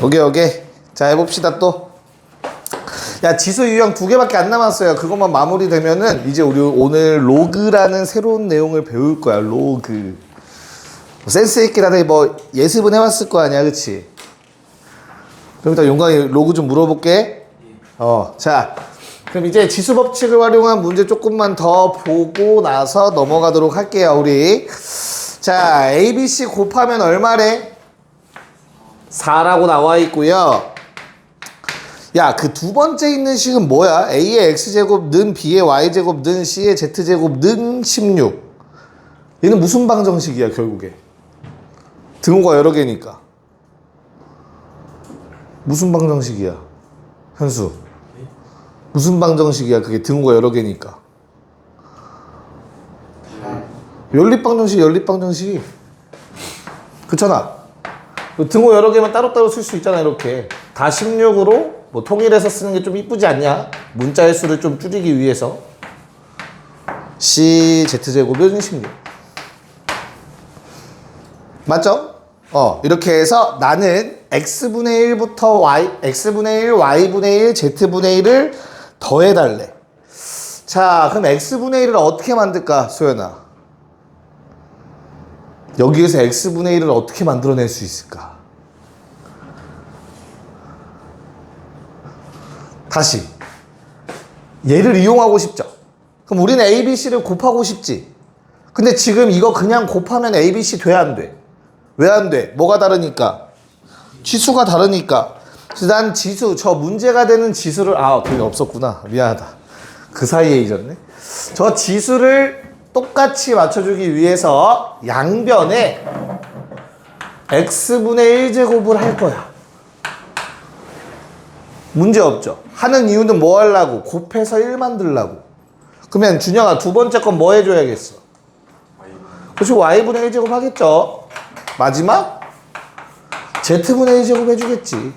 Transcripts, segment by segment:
오케이. 자, 해봅시다 또. 야, 지수 유형 2개밖에 안 남았어요. 그것만 마무리되면은 이제 우리 오늘 로그라는 새로운 내용을 배울 거야. 로그. 센스 있게라도 뭐 예습은 해왔을 거 아니야, 그치? 그럼 일단 용광이 로그 좀 물어볼게. 자, 그럼 이제 지수 법칙을 활용한 문제 조금만 더 보고 나서 넘어가도록 할게요, 우리. 자, ABC 곱하면 얼마래? 4라고 나와 있고요. 야, 그 두 번째 있는 식은 뭐야? A의 X제곱 는 B의 Y제곱 는 C의 Z제곱 는 16. 얘는 무슨 방정식이야, 결국에? 등호가 여러 개니까. 무슨 방정식이야? 현수. 무슨 방정식이야? 그게 등호가 여러 개니까. 연립방정식. 그렇잖아. 등호 여러 개만 따로따로 쓸 수 있잖아, 이렇게. 다 16으로 뭐 통일해서 쓰는 게 좀 이쁘지 않냐? 문자의 수를 좀 줄이기 위해서. C, Z제곱은 16. 맞죠? 이렇게 해서 나는 X분의 1부터 X분의 1, Y분의 1, Z분의 1을 더해달래. 자, 그럼 X분의 1을 어떻게 만들까, 소연아? 여기에서 X분의 1을 어떻게 만들어낼 수 있을까? 다시. 얘를 이용하고 싶죠? 그럼 우리는 ABC를 곱하고 싶지? 근데 지금 이거 그냥 곱하면 ABC 돼, 안 돼? 왜 안 돼? 뭐가 다르니까? 지수가 다르니까. 그래서 난 지수, 저 문제가 되는 지수를, 돈이 없었구나. 미안하다. 그 사이에 잊었네. 저 지수를 똑같이 맞춰주기 위해서 양변에 X분의 1제곱을 할 거야. 문제 없죠? 하는 이유는 뭐 하려고? 곱해서 1 만들려고. 그러면 준영아, 두 번째 건 뭐 해줘야겠어? 그렇지, Y분의 1제곱 하겠죠? 마지막? Z분의 1제곱 해주겠지.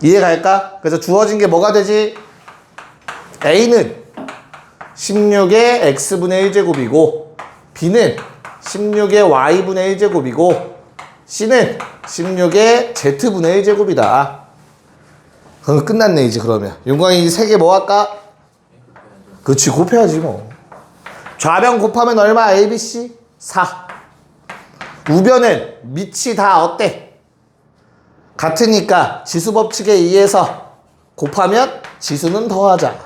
이해갈까? 그래서 주어진 게 뭐가 되지? A는 16의 X분의 1제곱이고 B는 16의 Y분의 1제곱이고 C는 16의 Z분의 1제곱이다. 그럼 끝났네, 이제. 그러면 용광이 3개 뭐 할까? 그렇지, 곱해야지 뭐. 좌변 곱하면 얼마? ABC? 4. 우변은 밑이 다 어때? 같으니까 지수 법칙에 의해서 곱하면 지수는 더하자.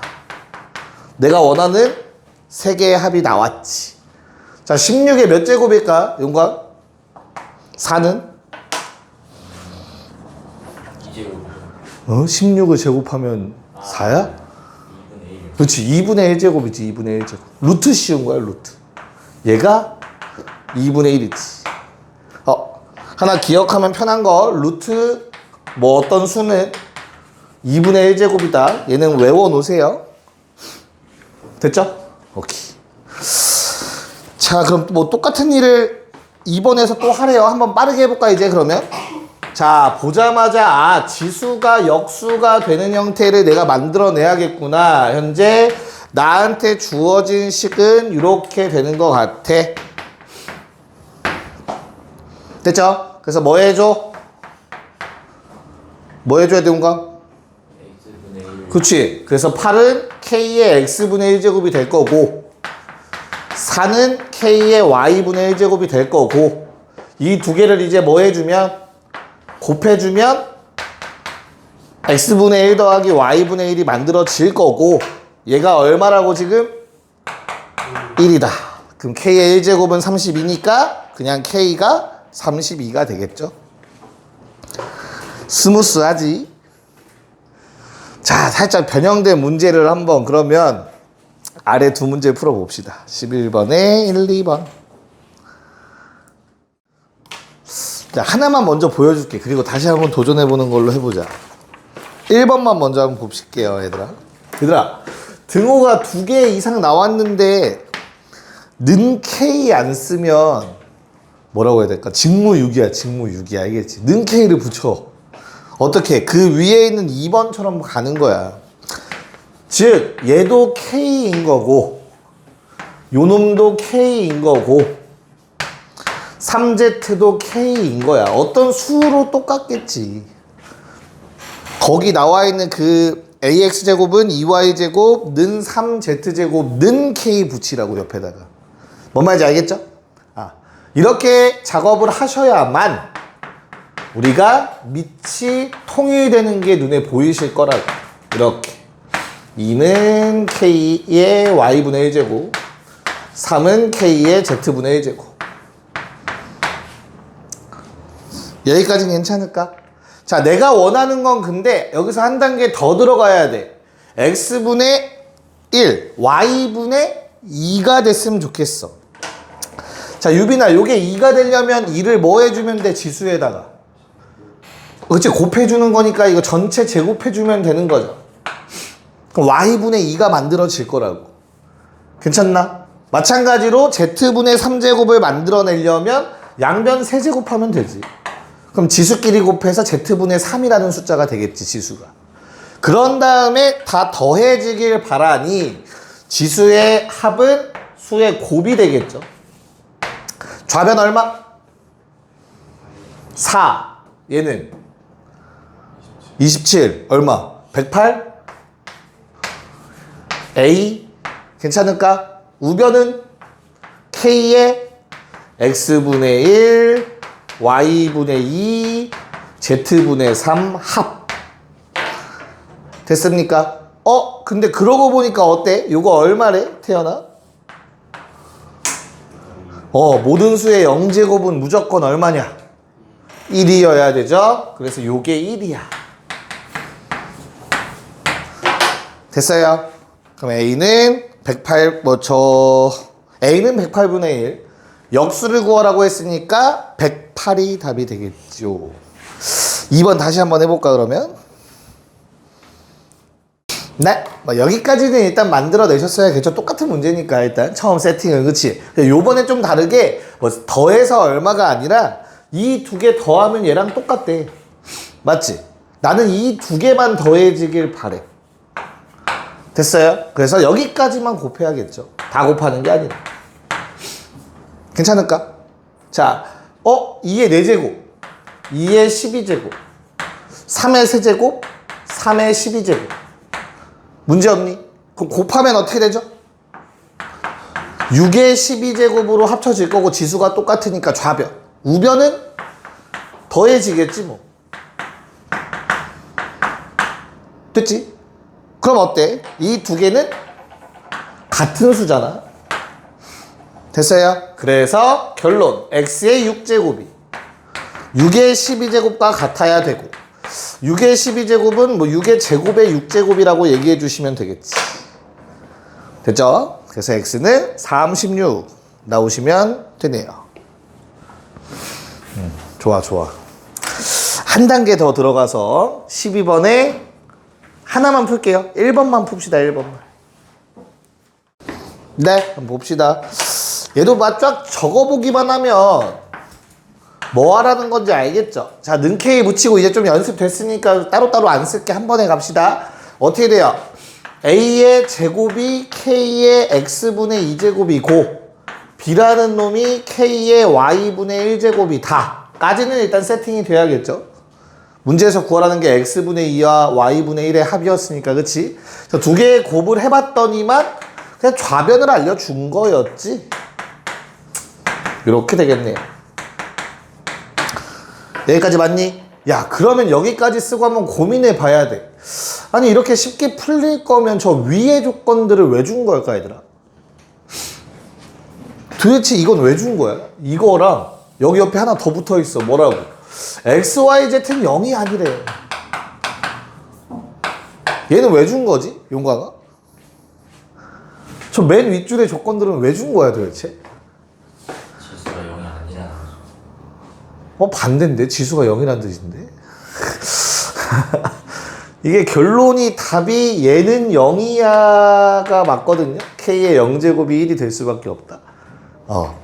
내가 원하는 3개의 합이 나왔지. 자, 16의 몇 제곱일까, 용광? 4는? 2제곱. 16을 제곱하면 4야? 2분의 1. 그렇지, 2분의 1제곱이지, 2분의 1제곱. 루트 씌운 거야, 루트. 얘가 2분의 1이지. 하나 기억하면 편한 거, 루트 뭐 어떤 수는 2분의 1제곱이다. 얘는 외워놓으세요. 됐죠? 오케이. 자, 그럼 뭐 똑같은 일을 2번에서 또 하래요. 한번 빠르게 해볼까, 이제 그러면? 자, 보자마자 지수가 역수가 되는 형태를 내가 만들어내야겠구나. 현재 나한테 주어진 식은 이렇게 되는 것 같아. 됐죠? 그래서 뭐 해줘? 뭐 해줘야 되는가? X분의 1. 그치. 그래서 8은 K의 X분의 1제곱이 될 거고 4는 K의 Y분의 1제곱이 될 거고 이 두 개를 이제 뭐 해주면? 곱해주면 X분의 1 더하기 Y분의 1이 만들어질 거고 얘가 얼마라고 지금? 1이다. 그럼 K의 1제곱은 32니까 그냥 K가 32가 되겠죠? 스무스하지? 자, 살짝 변형된 문제를 한번 그러면 아래 두 문제 풀어봅시다. 11번에 1, 2번. 자, 하나만 먼저 보여줄게. 그리고 다시 한번 도전해보는 걸로 해보자. 1번만 먼저 한번 봅실게요, 얘들아. 얘들아, 등호가 2개 이상 나왔는데 는 K 안 쓰면 뭐라고 해야 될까? 직무유기야, 직무유기야. 알겠지? 는 K를 붙여. 어떻게? 그 위에 있는 2번처럼 가는 거야. 즉, 얘도 K인 거고, 요 놈도 K인 거고, 3z도 k인 거야. 어떤 수로 똑같겠지. 거기 나와 있는 그 ax제곱은 2y제곱 는 3z제곱 는 k 붙이라고 옆에다가. 뭔 말인지 알겠죠? 이렇게 작업을 하셔야만 우리가 밑이 통일되는 게 눈에 보이실 거라고. 이렇게 2는 k의 y분의 1제곱 3은 k의 z분의 1제곱. 여기까지는 괜찮을까? 자, 내가 원하는 건 근데 여기서 한 단계 더 들어가야 돼. x분의 1, y분의 2가 됐으면 좋겠어. 자, 유빈아, 요게 2가 되려면 2를 뭐 해주면 돼? 지수에다가. 그치, 곱해주는 거니까 이거 전체 제곱해주면 되는 거죠. 그럼 y분의 2가 만들어질 거라고. 괜찮나? 마찬가지로 z분의 3제곱을 만들어내려면 양변 세제곱하면 되지. 그럼 지수끼리 곱해서 z분의 3이라는 숫자가 되겠지, 지수가. 그런 다음에 다 더해지길 바라니 지수의 합은 수의 곱이 되겠죠. 좌변 얼마? 4. 얘는 27. 얼마? 108? A. 괜찮을까? 우변은 K의 X분의 1, Y분의 2, Z분의 3 합. 됐습니까? 근데 그러고 보니까 어때? 요거 얼마래? 태연아? 모든 수의 0제곱은 무조건 얼마냐? 1이어야 되죠? 그래서 요게 1이야. 됐어요? 그럼 A는 108분의 1. 역수를 구하라고 했으니까 108이 답이 되겠죠. 2번 다시 한번 해볼까, 그러면? 네, 여기까지는 일단 만들어내셨어야겠죠. 똑같은 문제니까 일단 처음 세팅은. 그치? 요번에 좀 다르게 더해서 얼마가 아니라 이 두 개 더하면 얘랑 똑같대. 맞지? 나는 이 두 개만 더해지길 바래. 됐어요? 그래서 여기까지만 곱해야겠죠. 다 곱하는 게 아니라. 괜찮을까? 자, 2의 4제곱, 2의 12제곱, 3의 세제곱, 3의 12제곱. 문제 없니? 그럼 곱하면 어떻게 되죠? 6의 12제곱으로 합쳐질 거고 지수가 똑같으니까 좌변. 우변은 더해지겠지 뭐. 됐지? 그럼 어때? 이 두 개는 같은 수잖아. 됐어요? 그래서 결론. x의 6제곱이 6의 12제곱과 같아야 되고 6의 12제곱은 6의 제곱의 6제곱이라고 얘기해 주시면 되겠지. 됐죠? 그래서 x는 36 나오시면 되네요. 좋아. 한 단계 더 들어가서 12번에 하나만 풀게요. 1번만 풉시다. 1번만. 네, 한번 봅시다. 얘도 쫙 적어보기만 하면 뭐 하라는 건지 알겠죠? 자, 는 K 붙이고 이제 좀 연습됐으니까 따로따로 안 쓸게. 한 번에 갑시다. 어떻게 돼요? A의 제곱이 K의 X분의 2제곱이고 B라는 놈이 K의 Y분의 1제곱이다. 까지는 일단 세팅이 돼야겠죠? 문제에서 구하라는 게 X분의 2와 Y분의 1의 합이었으니까, 그치? 두 개의 곱을 해봤더니만 그냥 좌변을 알려준 거였지? 이렇게 되겠네요. 여기까지 맞니? 야, 그러면 여기까지 쓰고 한번 고민해 봐야 돼. 아니, 이렇게 쉽게 풀릴 거면 저 위의 조건들을 왜 준 걸까, 얘들아? 도대체 이건 왜 준 거야? 이거랑 여기 옆에 하나 더 붙어 있어. 뭐라고? x, y, z는 0이 아니래. 얘는 왜 준 거지? 용광아? 저 맨 윗줄의 조건들은 왜 준 거야, 도대체? 지수가 0이 아니라는 거죠. 반대인데? 지수가 0이란 뜻인데? 이게 결론이 답이 얘는 0이야가 맞거든요? K의 0제곱이 1이 될 수밖에 없다.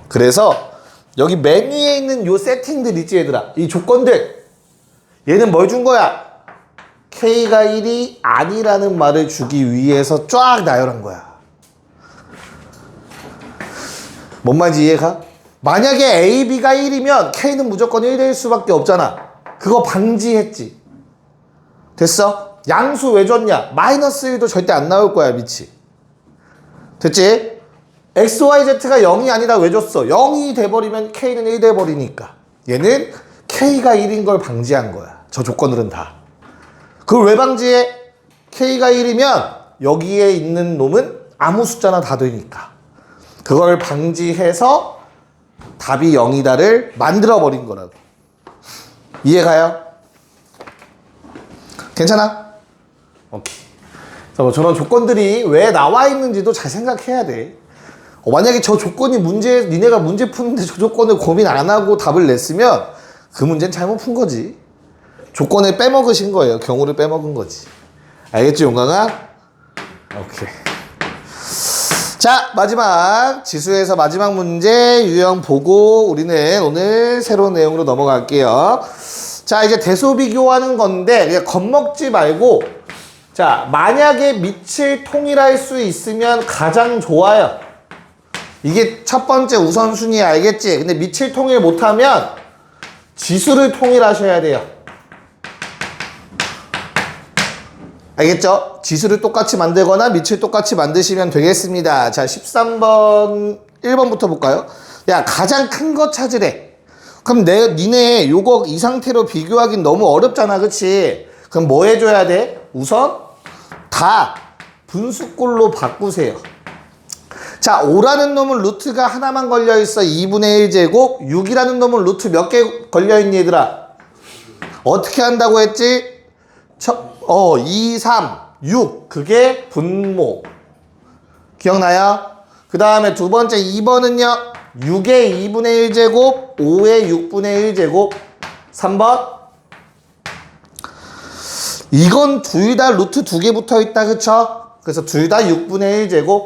그래서 여기 맨 위에 있는 요 세팅들 있지, 얘들아? 이 조건들. 얘는 뭘 준 거야? K가 1이 아니라는 말을 주기 위해서 쫙 나열한 거야. 뭔 말인지 이해가? 만약에 A, B가 1이면 K는 무조건 1일 수밖에 없잖아. 그거 방지했지. 됐어? 양수 왜 줬냐? 마이너스 1도 절대 안 나올 거야, 미치. 됐지? X, Y, Z가 0이 아니라 왜 줬어? 0이 돼버리면 K는 1 돼버리니까. 얘는 K가 1인 걸 방지한 거야. 저 조건들은 다. 그걸 왜 방지해? K가 1이면 여기에 있는 놈은 아무 숫자나 다 되니까. 그걸 방지해서 답이 0이다를 만들어버린 거라고. 이해가요? 괜찮아? 오케이. 뭐 저런 조건들이 왜 나와 있는지도 잘 생각해야 돼. 만약에 저 조건이 니네가 문제 푸는데 저 조건을 고민 안 하고 답을 냈으면 그 문제는 잘못 푼 거지. 조건을 빼먹으신 거예요. 경우를 빼먹은 거지. 알겠지, 용광아? 오케이. 자, 마지막 지수에서 마지막 문제 유형 보고 우리는 오늘 새로운 내용으로 넘어갈게요. 자, 이제 대소 비교하는 건데 그냥 겁먹지 말고, 자, 만약에 밑을 통일할 수 있으면 가장 좋아요. 이게 첫 번째 우선순위, 알겠지? 근데 밑을 통일 못하면 지수를 통일하셔야 돼요. 알겠죠? 지수를 똑같이 만들거나 밑을 똑같이 만드시면 되겠습니다. 자, 13번 1번부터 볼까요? 야, 가장 큰 거 찾으래. 그럼 니네 요거 이 상태로 비교하긴 너무 어렵잖아, 그치? 그럼 뭐 해줘야 돼? 우선 다 분수꼴로 바꾸세요. 자, 5라는 놈은 루트가 하나만 걸려있어. 2분의 1제곱. 6이라는 놈은 루트 몇 개 걸려있니, 얘들아? 어떻게 한다고 했지? 2, 3, 6. 그게 분모. 기억나요? 그 다음에 두 번째 2번은요. 6의 2분의 1제곱, 5의 6분의 1제곱. 3번. 이건 둘 다 루트 2개 붙어 있다, 그쵸? 그래서 둘 다 6분의 1제곱.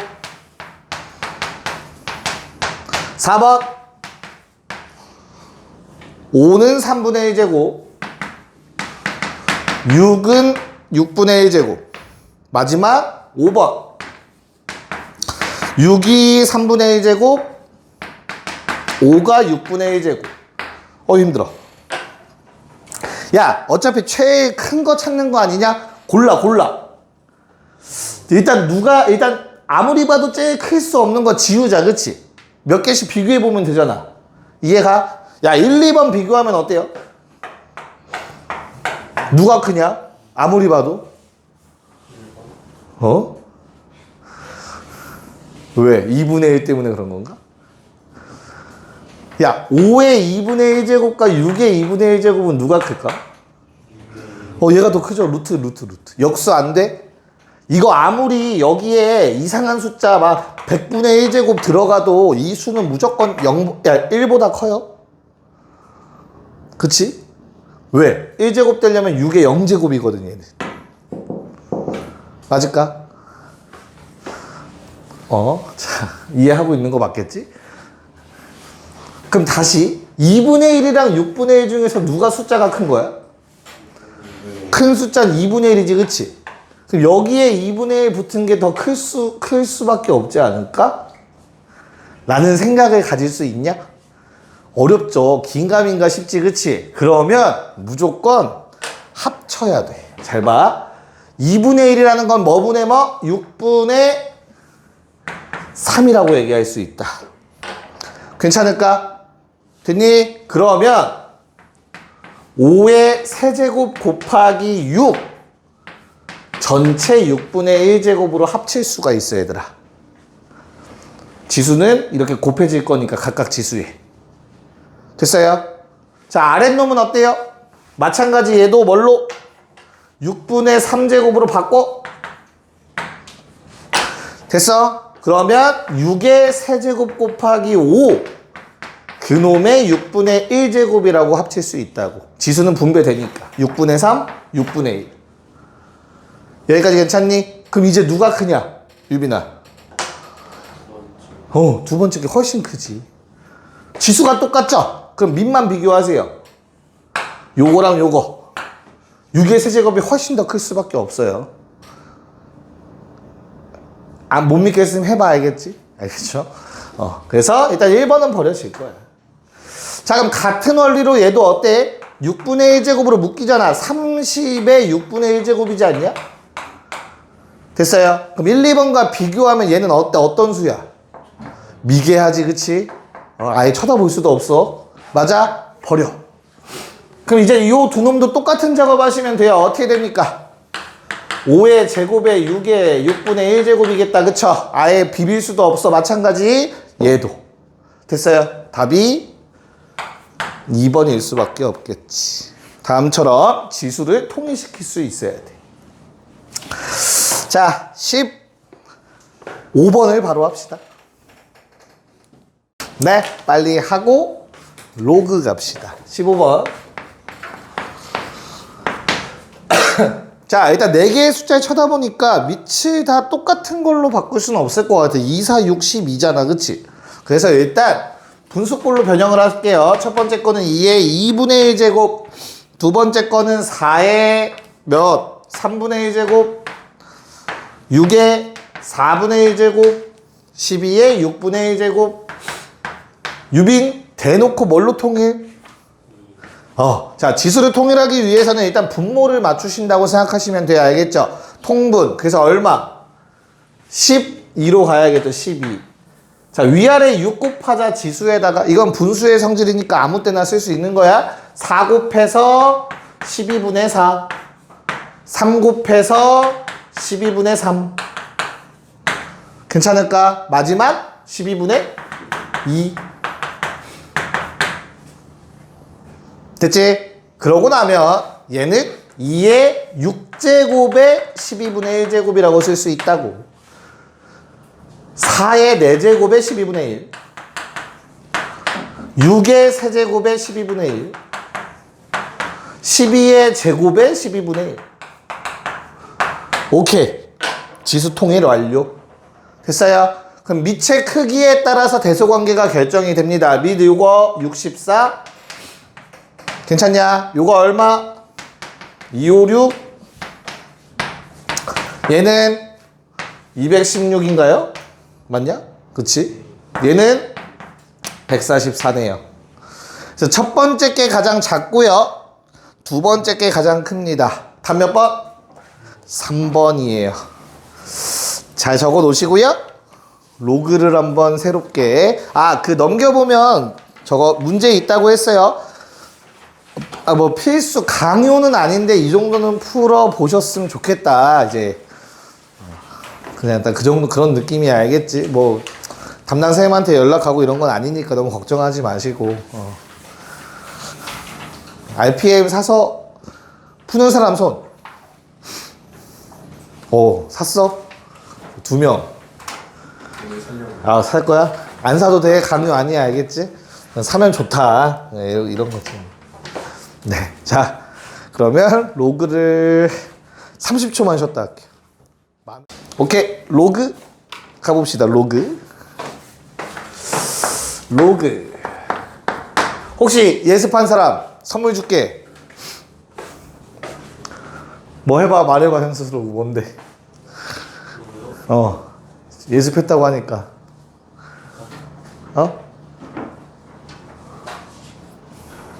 4번. 5는 3분의 1제곱. 6은 6분의 1제곱. 마지막 5번. 6이 3분의 1제곱. 5가 6분의 1제곱. 힘들어. 야, 어차피 제일 큰 거 찾는 거 아니냐? 골라. 일단 아무리 봐도 제일 클 수 없는 거 지우자, 그치? 몇 개씩 비교해보면 되잖아. 이해가? 야, 1, 2번 비교하면 어때요? 누가 크냐? 아무리 봐도? 왜? 2분의 1 때문에 그런 건가? 야, 5의 2분의 1제곱과 6의 2분의 1제곱은 누가 클까? 얘가 더 크죠? 루트. 역수 안 돼? 이거 아무리 여기에 이상한 숫자 막 100분의 1제곱 들어가도 이 수는 무조건 1보다 커요? 그치? 왜? 1제곱 되려면 6의 0제곱이거든, 얘는. 맞을까? 자, 이해하고 있는 거 맞겠지? 그럼 다시 2분의 1이랑 6분의 1 중에서 누가 숫자가 큰 거야? 큰 숫자는 2분의 1이지, 그치? 그럼 여기에 2분의 1 붙은 게 더 클 수밖에 없지 않을까? 라는 생각을 가질 수 있냐? 어렵죠. 긴가민가 싶지, 그치? 그러면 무조건 합쳐야 돼. 잘 봐. 2분의 1이라는 건 뭐분의 뭐? 6분의 3이라고 얘기할 수 있다. 괜찮을까? 됐니? 그러면 5의 세제곱 곱하기 6 전체 6분의 1제곱으로 합칠 수가 있어, 얘들아. 지수는 이렇게 곱해질 거니까 각각 지수에. 됐어요? 자, 아랫놈은 어때요? 마찬가지 얘도 뭘로? 6분의 3제곱으로 바꿔? 됐어? 그러면 6의 세제곱 곱하기 5 그놈의 6분의 1제곱이라고 합칠 수 있다고. 지수는 분배되니까 6분의 3, 6분의 1. 여기까지 괜찮니? 그럼 이제 누가 크냐? 유빈아. 두 번째 게 훨씬 크지. 지수가 똑같죠? 그럼 밑만 비교하세요. 요거랑 요거. 6의 세제곱이 훨씬 더 클 수밖에 없어요. 못 믿겠으면 해봐, 알겠지? 알겠죠? 그래서 일단 1번은 버려질 거야. 자, 그럼 같은 원리로 얘도 어때? 6분의 1제곱으로 묶이잖아. 30의 6분의 1제곱이지 않냐? 됐어요? 그럼 1, 2번과 비교하면 얘는 어때? 어떤 수야? 미개하지, 그치? 아예 쳐다볼 수도 없어. 맞아? 버려. 그럼 이제 이 두 놈도 똑같은 작업 하시면 돼요. 어떻게 됩니까? 5의 제곱에 6의 6분의 1제곱이겠다. 그쵸? 아예 비빌 수도 없어. 마찬가지 얘도. 됐어요? 답이 2번일 수밖에 없겠지. 다음처럼 지수를 통일시킬 수 있어야 돼. 자, 15번을 바로 합시다. 네, 빨리 하고 로그 갑시다. 15번. 자, 일단 4개의 숫자를 쳐다보니까 밑을 다 똑같은 걸로 바꿀 수는 없을 것 같아. 2, 4, 6, 12잖아. 그치? 그래서 일단 분수꼴로 변형을 할게요. 첫 번째 거는 2의 2분의 1제곱, 두 번째 거는 4의 몇? 3분의 1제곱, 6의 4분의 1제곱, 12의 6분의 1제곱. 유빈, 대놓고 뭘로 통일? 자, 지수를 통일하기 위해서는 일단 분모를 맞추신다고 생각하시면 돼요. 알겠죠? 통분. 그래서 얼마? 12로 가야겠죠. 12. 자, 위아래 6 곱하자 지수에다가, 이건 분수의 성질이니까 아무 때나 쓸 수 있는 거야. 4 곱해서 12분의 4. 3 곱해서 12분의 3. 괜찮을까? 마지막 12분의 2. 됐지? 그러고 나면 얘는 2의 6제곱에 12분의 1제곱이라고 쓸 수 있다고. 4의 4제곱에 12분의 1. 6의 세제곱에 12분의 1. 12의 제곱에 12분의 1. 오케이. 지수 통일 완료. 됐어요? 그럼 밑의 크기에 따라서 대소관계가 결정이 됩니다. 밑 요거 64. 괜찮냐? 요거 얼마? 256. 얘는 216인가요? 맞냐? 그치? 얘는 144네요. 그래서 첫 번째 게 가장 작고요. 두 번째 게 가장 큽니다. 답 몇 번? 3번이에요. 잘 적어 놓으시고요. 로그를 한번 새롭게. 그 넘겨보면 저거 문제 있다고 했어요. 뭐 필수 강요는 아닌데 이 정도는 풀어 보셨으면 좋겠다. 이제 그냥 딱 그 정도 그런 느낌이 알겠지. 뭐 담당 선생님한테 연락하고 이런 건 아니니까 너무 걱정하지 마시고. RPM 사서 푸는 사람 손. 샀어? 2명. 살 거야? 안 사도 돼. 강요 아니야. 알겠지? 사면 좋다. 이런 거지. 네. 자, 그러면 로그를 30초만 쉬었다 할게요. 오케이. 로그 가봅시다. 로그. 혹시 예습한 사람 선물 줄게. 뭐 해봐. 말해봐. 형 스스로. 뭔데? 예습했다고 하니까.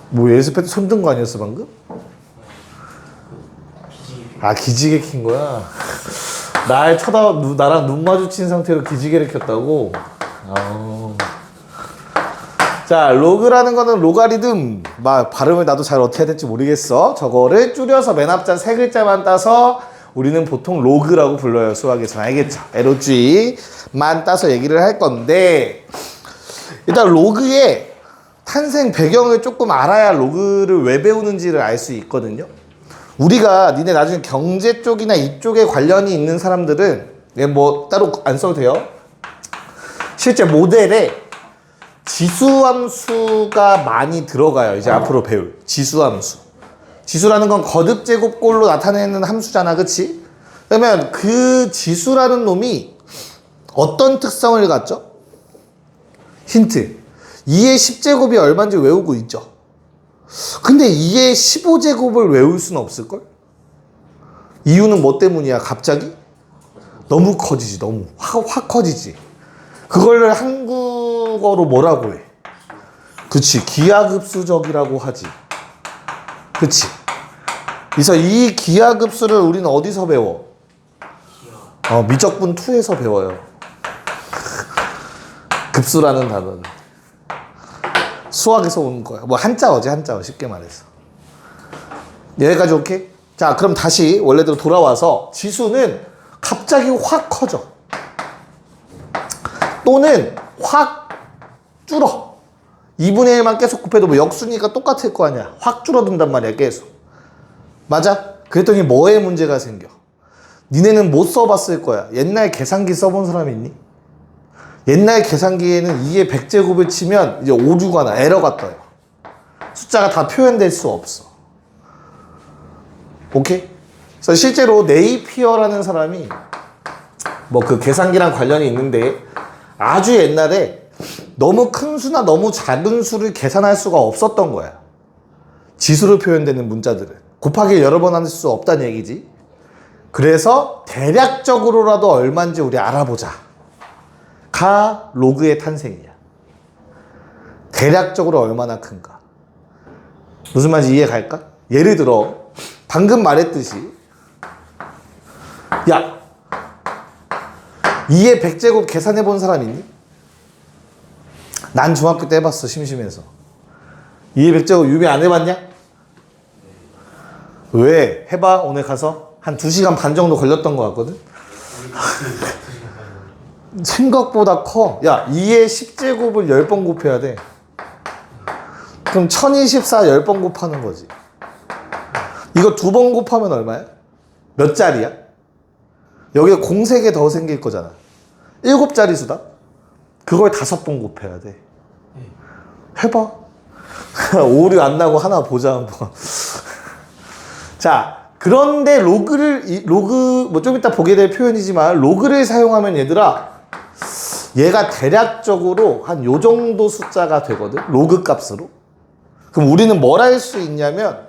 뭐 예습해도 손든 거 아니었어 방금? 기지개 킨 거야? 날 나랑 눈 마주친 상태로 기지개를 켰다고? 자, 로그라는 거는 로가리즘. 발음을 나도 잘 어떻게 해야 될지 모르겠어. 저거를 줄여서 맨 앞자 3글자만 따서 우리는 보통 로그라고 불러요. 수학에서. 알겠죠? LOG만 따서 얘기를 할 건데, 일단 로그의 탄생 배경을 조금 알아야 로그를 왜 배우는지를 알 수 있거든요. 우리가 니네 나중에 경제 쪽이나 이쪽에 관련이 있는 사람들은 뭐 따로 안 써도 돼요. 실제 모델에 지수함수가 많이 들어가요. 이제 앞으로 배울 지수함수. 지수라는 건 거듭 제곱꼴로 나타내는 함수잖아. 그치? 그러면 그 지수라는 놈이 어떤 특성을 갖죠? 힌트. 2의 10제곱이 얼마인지 외우고 있죠. 근데 2의 15제곱을 외울 수는 없을걸? 이유는 뭐 때문이야? 갑자기? 너무 커지지. 너무 확 커지지. 그걸 한국어로 뭐라고 해? 그치, 기하급수적이라고 하지. 그치. 그래서 이 기하급수를 우리는 어디서 배워? 미적분 2에서 배워요. 급수라는 단어는 수학에서 온 거야. 뭐 한자어지, 한자어. 쉽게 말해서. 여기까지 오케이? 자, 그럼 다시 원래대로 돌아와서 지수는 갑자기 확 커져. 또는 확 줄어. 2분의 1만 계속 곱해도 뭐 역수니까 똑같을 거 아니야. 확 줄어든단 말이야, 계속. 맞아? 그랬더니 뭐에 문제가 생겨? 니네는 못 써봤을 거야. 옛날 계산기 써본 사람이 있니? 옛날 계산기에는 2의 100제곱을 치면 이제 오류가 나, 에러가 떠요. 숫자가 다 표현될 수 없어. 오케이? 그래서 실제로 네이피어라는 사람이 뭐 그 계산기랑 관련이 있는데 아주 옛날에 너무 큰 수나 너무 작은 수를 계산할 수가 없었던 거야. 지수로 표현되는 문자들은. 곱하기 여러 번 할 수 없다는 얘기지. 그래서 대략적으로라도 얼마인지 우리 알아보자. 가 로그의 탄생이야. 대략적으로 얼마나 큰가. 무슨 말인지 이해 갈까? 예를 들어 방금 말했듯이 야 2의 100제곱 계산해 본 사람 있니? 난 중학교 때 해봤어. 심심해서. 2의 100제곱 유미 안 해봤냐? 왜? 해봐. 오늘 가서 한 2시간 반 정도 걸렸던 것 같거든? 생각보다 커. 야 2의 10제곱을 10번 곱해야 돼. 그럼 1024 10번 곱하는 거지. 이거 2번 곱하면 얼마야? 몇 자리야? 여기에 공 3개 더 생길 거잖아. 7자리 수다? 그걸 5번 곱해야 돼. 해봐. 오류 안 나고 하나 보자 한번. 자, 그런데 로그 뭐 좀 이따 보게 될 표현이지만 로그를 사용하면 얘들아 얘가 대략적으로 한 요 정도 숫자가 되거든. 로그 값으로. 그럼 우리는 뭘 할 수 있냐면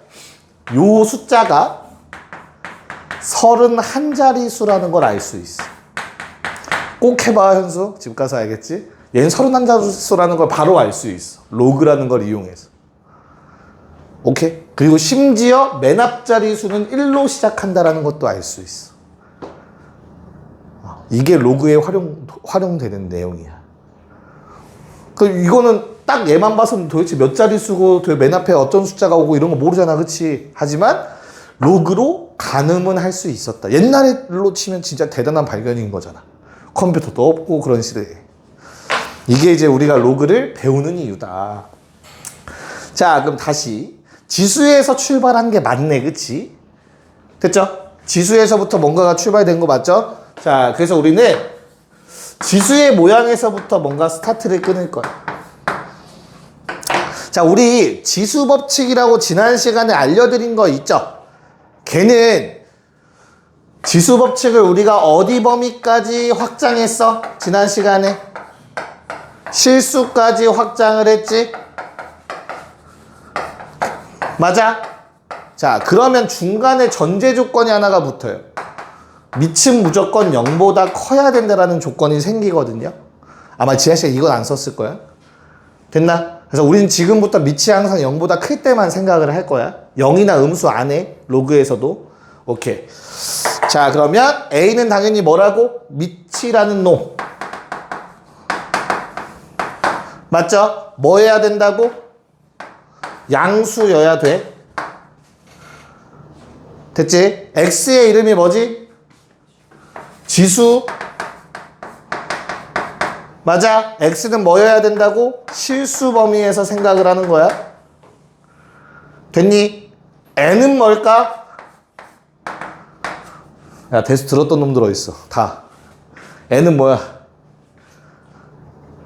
요 숫자가 31자리 수라는 걸 알 수 있어. 꼭 해봐, 현수. 집 가서 알겠지? 얘는 31자리 수라는 걸 바로 알 수 있어. 로그라는 걸 이용해서. 오케이? 그리고 심지어 맨 앞자리 수는 1로 시작한다라는 것도 알 수 있어. 이게 로그에 활용되는 내용이야. 이거는 딱 얘만 봐서는 도대체 몇 자리 수고 맨 앞에 어떤 숫자가 오고 이런 거 모르잖아. 그치? 하지만 로그로 가늠은 할 수 있었다. 옛날로 치면 진짜 대단한 발견인 거잖아. 컴퓨터도 없고 그런 시대에. 이게 이제 우리가 로그를 배우는 이유다. 자, 그럼 다시 지수에서 출발한 게 맞네. 그치? 됐죠? 지수에서부터 뭔가가 출발된 거 맞죠? 자, 그래서 우리는 지수의 모양에서부터 뭔가 스타트를 끊을 거야. 자, 우리 지수 법칙이라고 지난 시간에 알려드린 거 있죠? 걔는 지수 법칙을 우리가 어디 범위까지 확장했어? 지난 시간에 실수까지 확장을 했지? 맞아? 자, 그러면 중간에 전제 조건이 하나가 붙어요. 밑은 무조건 0보다 커야 된다라는 조건이 생기거든요. 아마 지하씨가 이건 안 썼을 거야. 됐나? 그래서 우리는 지금부터 밑이 항상 0보다 클 때만 생각을 할 거야. 0이나 음수 안에 로그에서도. 오케이. 자, 그러면 A는 당연히 뭐라고? 밑이라는 놈. 맞죠? 뭐 해야 된다고? 양수여야 돼. 됐지? X의 이름이 뭐지? 지수. 맞아? X는 뭐여야 된다고? 실수 범위에서 생각을 하는 거야. 됐니? N은 뭘까? 야, 대수 들었던 놈 들어있어. 다. N은 뭐야?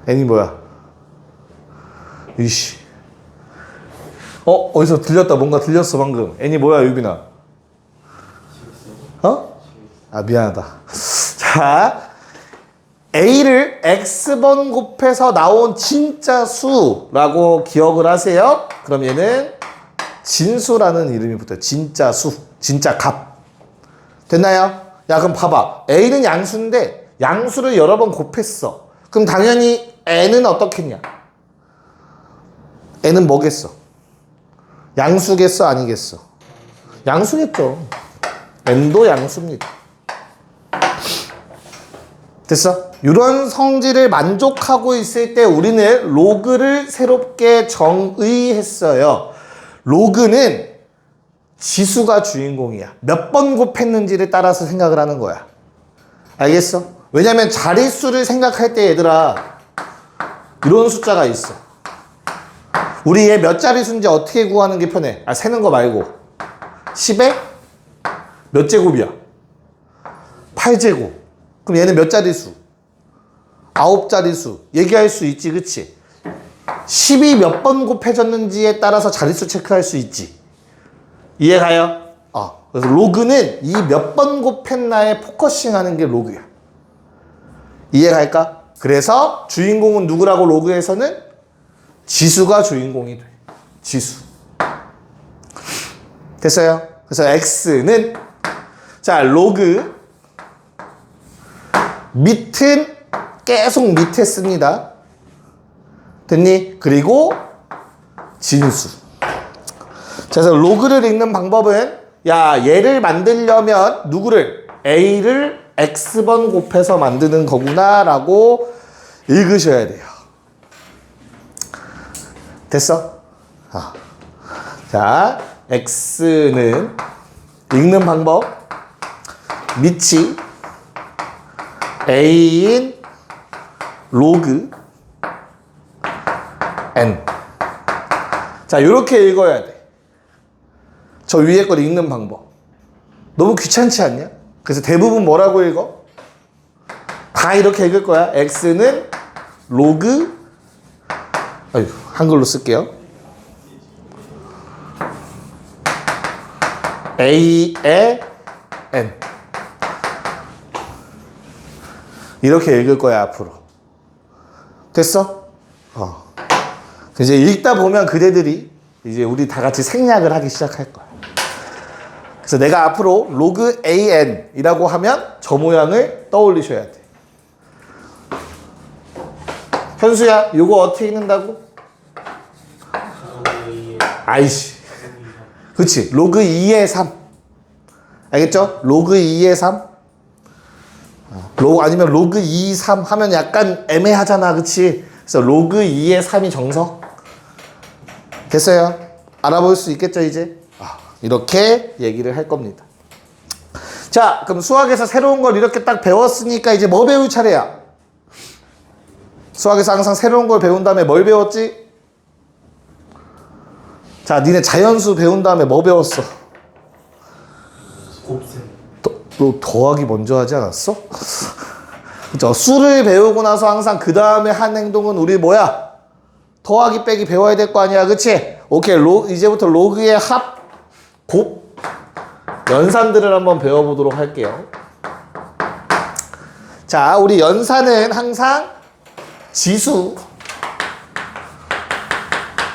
N이 뭐야? 이씨. 어디서 들렸다. 뭔가 들렸어, 방금. N이 뭐야, 유빈아? 아, 미안하다. 자, A를 X번 곱해서 나온 진짜 수라고 기억을 하세요. 그럼 얘는 진수라는 이름이 붙어요. 진짜 수, 진짜 값. 됐나요? 야, 그럼 봐봐. A는 양수인데 양수를 여러 번 곱했어. 그럼 당연히 N은 어떻겠냐? n은 뭐겠어? 양수겠어? 아니겠어? 양수겠죠. n도 양수입니다. 됐어? 이런 성질을 만족하고 있을 때 우리는 로그를 새롭게 정의했어요. 로그는 지수가 주인공이야. 몇 번 곱했는지를 따라서 생각을 하는 거야. 알겠어? 왜냐면 자릿수를 생각할 때 얘들아 이런 숫자가 있어. 우리 얘 몇 자릿수인지 어떻게 구하는 게 편해? 세는 거 말고 10에 몇 제곱이야? 8제곱. 그럼 얘는 몇 자릿수? 9자릿수. 얘기할 수 있지, 그치? 10이 몇 번 곱해졌는지에 따라서 자릿수 체크할 수 있지. 이해가요? 그래서 로그는 이 몇 번 곱했나에 포커싱 하는 게 로그야. 이해갈까? 그래서 주인공은 누구라고 로그에서는? 지수가 주인공이 돼. 지수. 됐어요? 그래서 x는 자 로그 밑은 계속 밑에 씁니다. 됐니? 그리고 진수. 자, 그래서 로그를 읽는 방법은 야 얘를 만들려면 누구를? a를 x번 곱해서 만드는 거구나 라고 읽으셔야 돼요. 됐어? 자, x는 읽는 방법 밑이 a인 로그 n. 자, 이렇게 읽어야 돼. 저 위에 걸 읽는 방법. 너무 귀찮지 않냐? 그래서 대부분 뭐라고 읽어? 다 이렇게 읽을 거야. x는 로그 한글로 쓸게요. a의 n. 이렇게 읽을 거야 앞으로. 됐어? 이제 읽다 보면 그대들이 이제 우리 다 같이 생략을 하기 시작할 거야. 그래서 내가 앞으로 로그 an이라고 하면 저 모양을 떠올리셔야 돼. 현수야, 이거 어떻게 읽는다고? 아이씨. 그치? 로그 2의 3. 알겠죠? 로그 2의 3. 아니면 로그 2, 3 하면 약간 애매하잖아. 그치? 그래서 로그 2의 3이 정석. 됐어요? 알아볼 수 있겠죠, 이제? 이렇게 얘기를 할 겁니다. 자, 그럼 수학에서 새로운 걸 이렇게 딱 배웠으니까 이제 뭐 배울 차례야? 수학에서 항상 새로운 걸 배운 다음에 뭘 배웠지? 자, 니네 자연수 배운 다음에 뭐 배웠어? 곱셈. 너 더하기 먼저 하지 않았어? 그쵸? 수를 배우고 나서 항상 그 다음에 한 행동은 우리 뭐야? 더하기 빼기 배워야 될 거 아니야, 그치? 오케이, 이제부터 로그의 합, 곱, 연산들을 한번 배워보도록 할게요. 자, 우리 연산은 항상 지수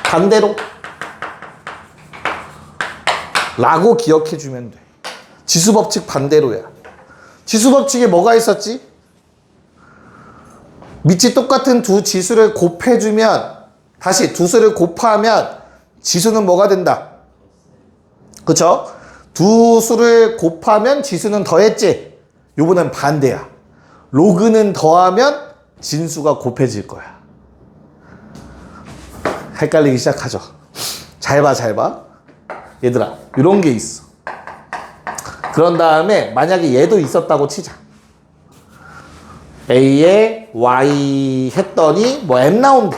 반대로 라고 기억해주면 돼. 지수 법칙 반대로야. 지수 법칙에 뭐가 있었지? 밑이 똑같은 두 지수를 곱해주면 다시 두 수를 곱하면 지수는 뭐가 된다? 그쵸? 두 수를 곱하면 지수는 더했지? 요번엔 반대야. 로그는 더하면 진수가 곱해질 거야. 헷갈리기 시작하죠. 잘 봐, 잘 봐. 얘들아, 이런 게 있어. 그런 다음에 만약에 얘도 있었다고 치자. A에 Y 했더니 뭐 M 나온대.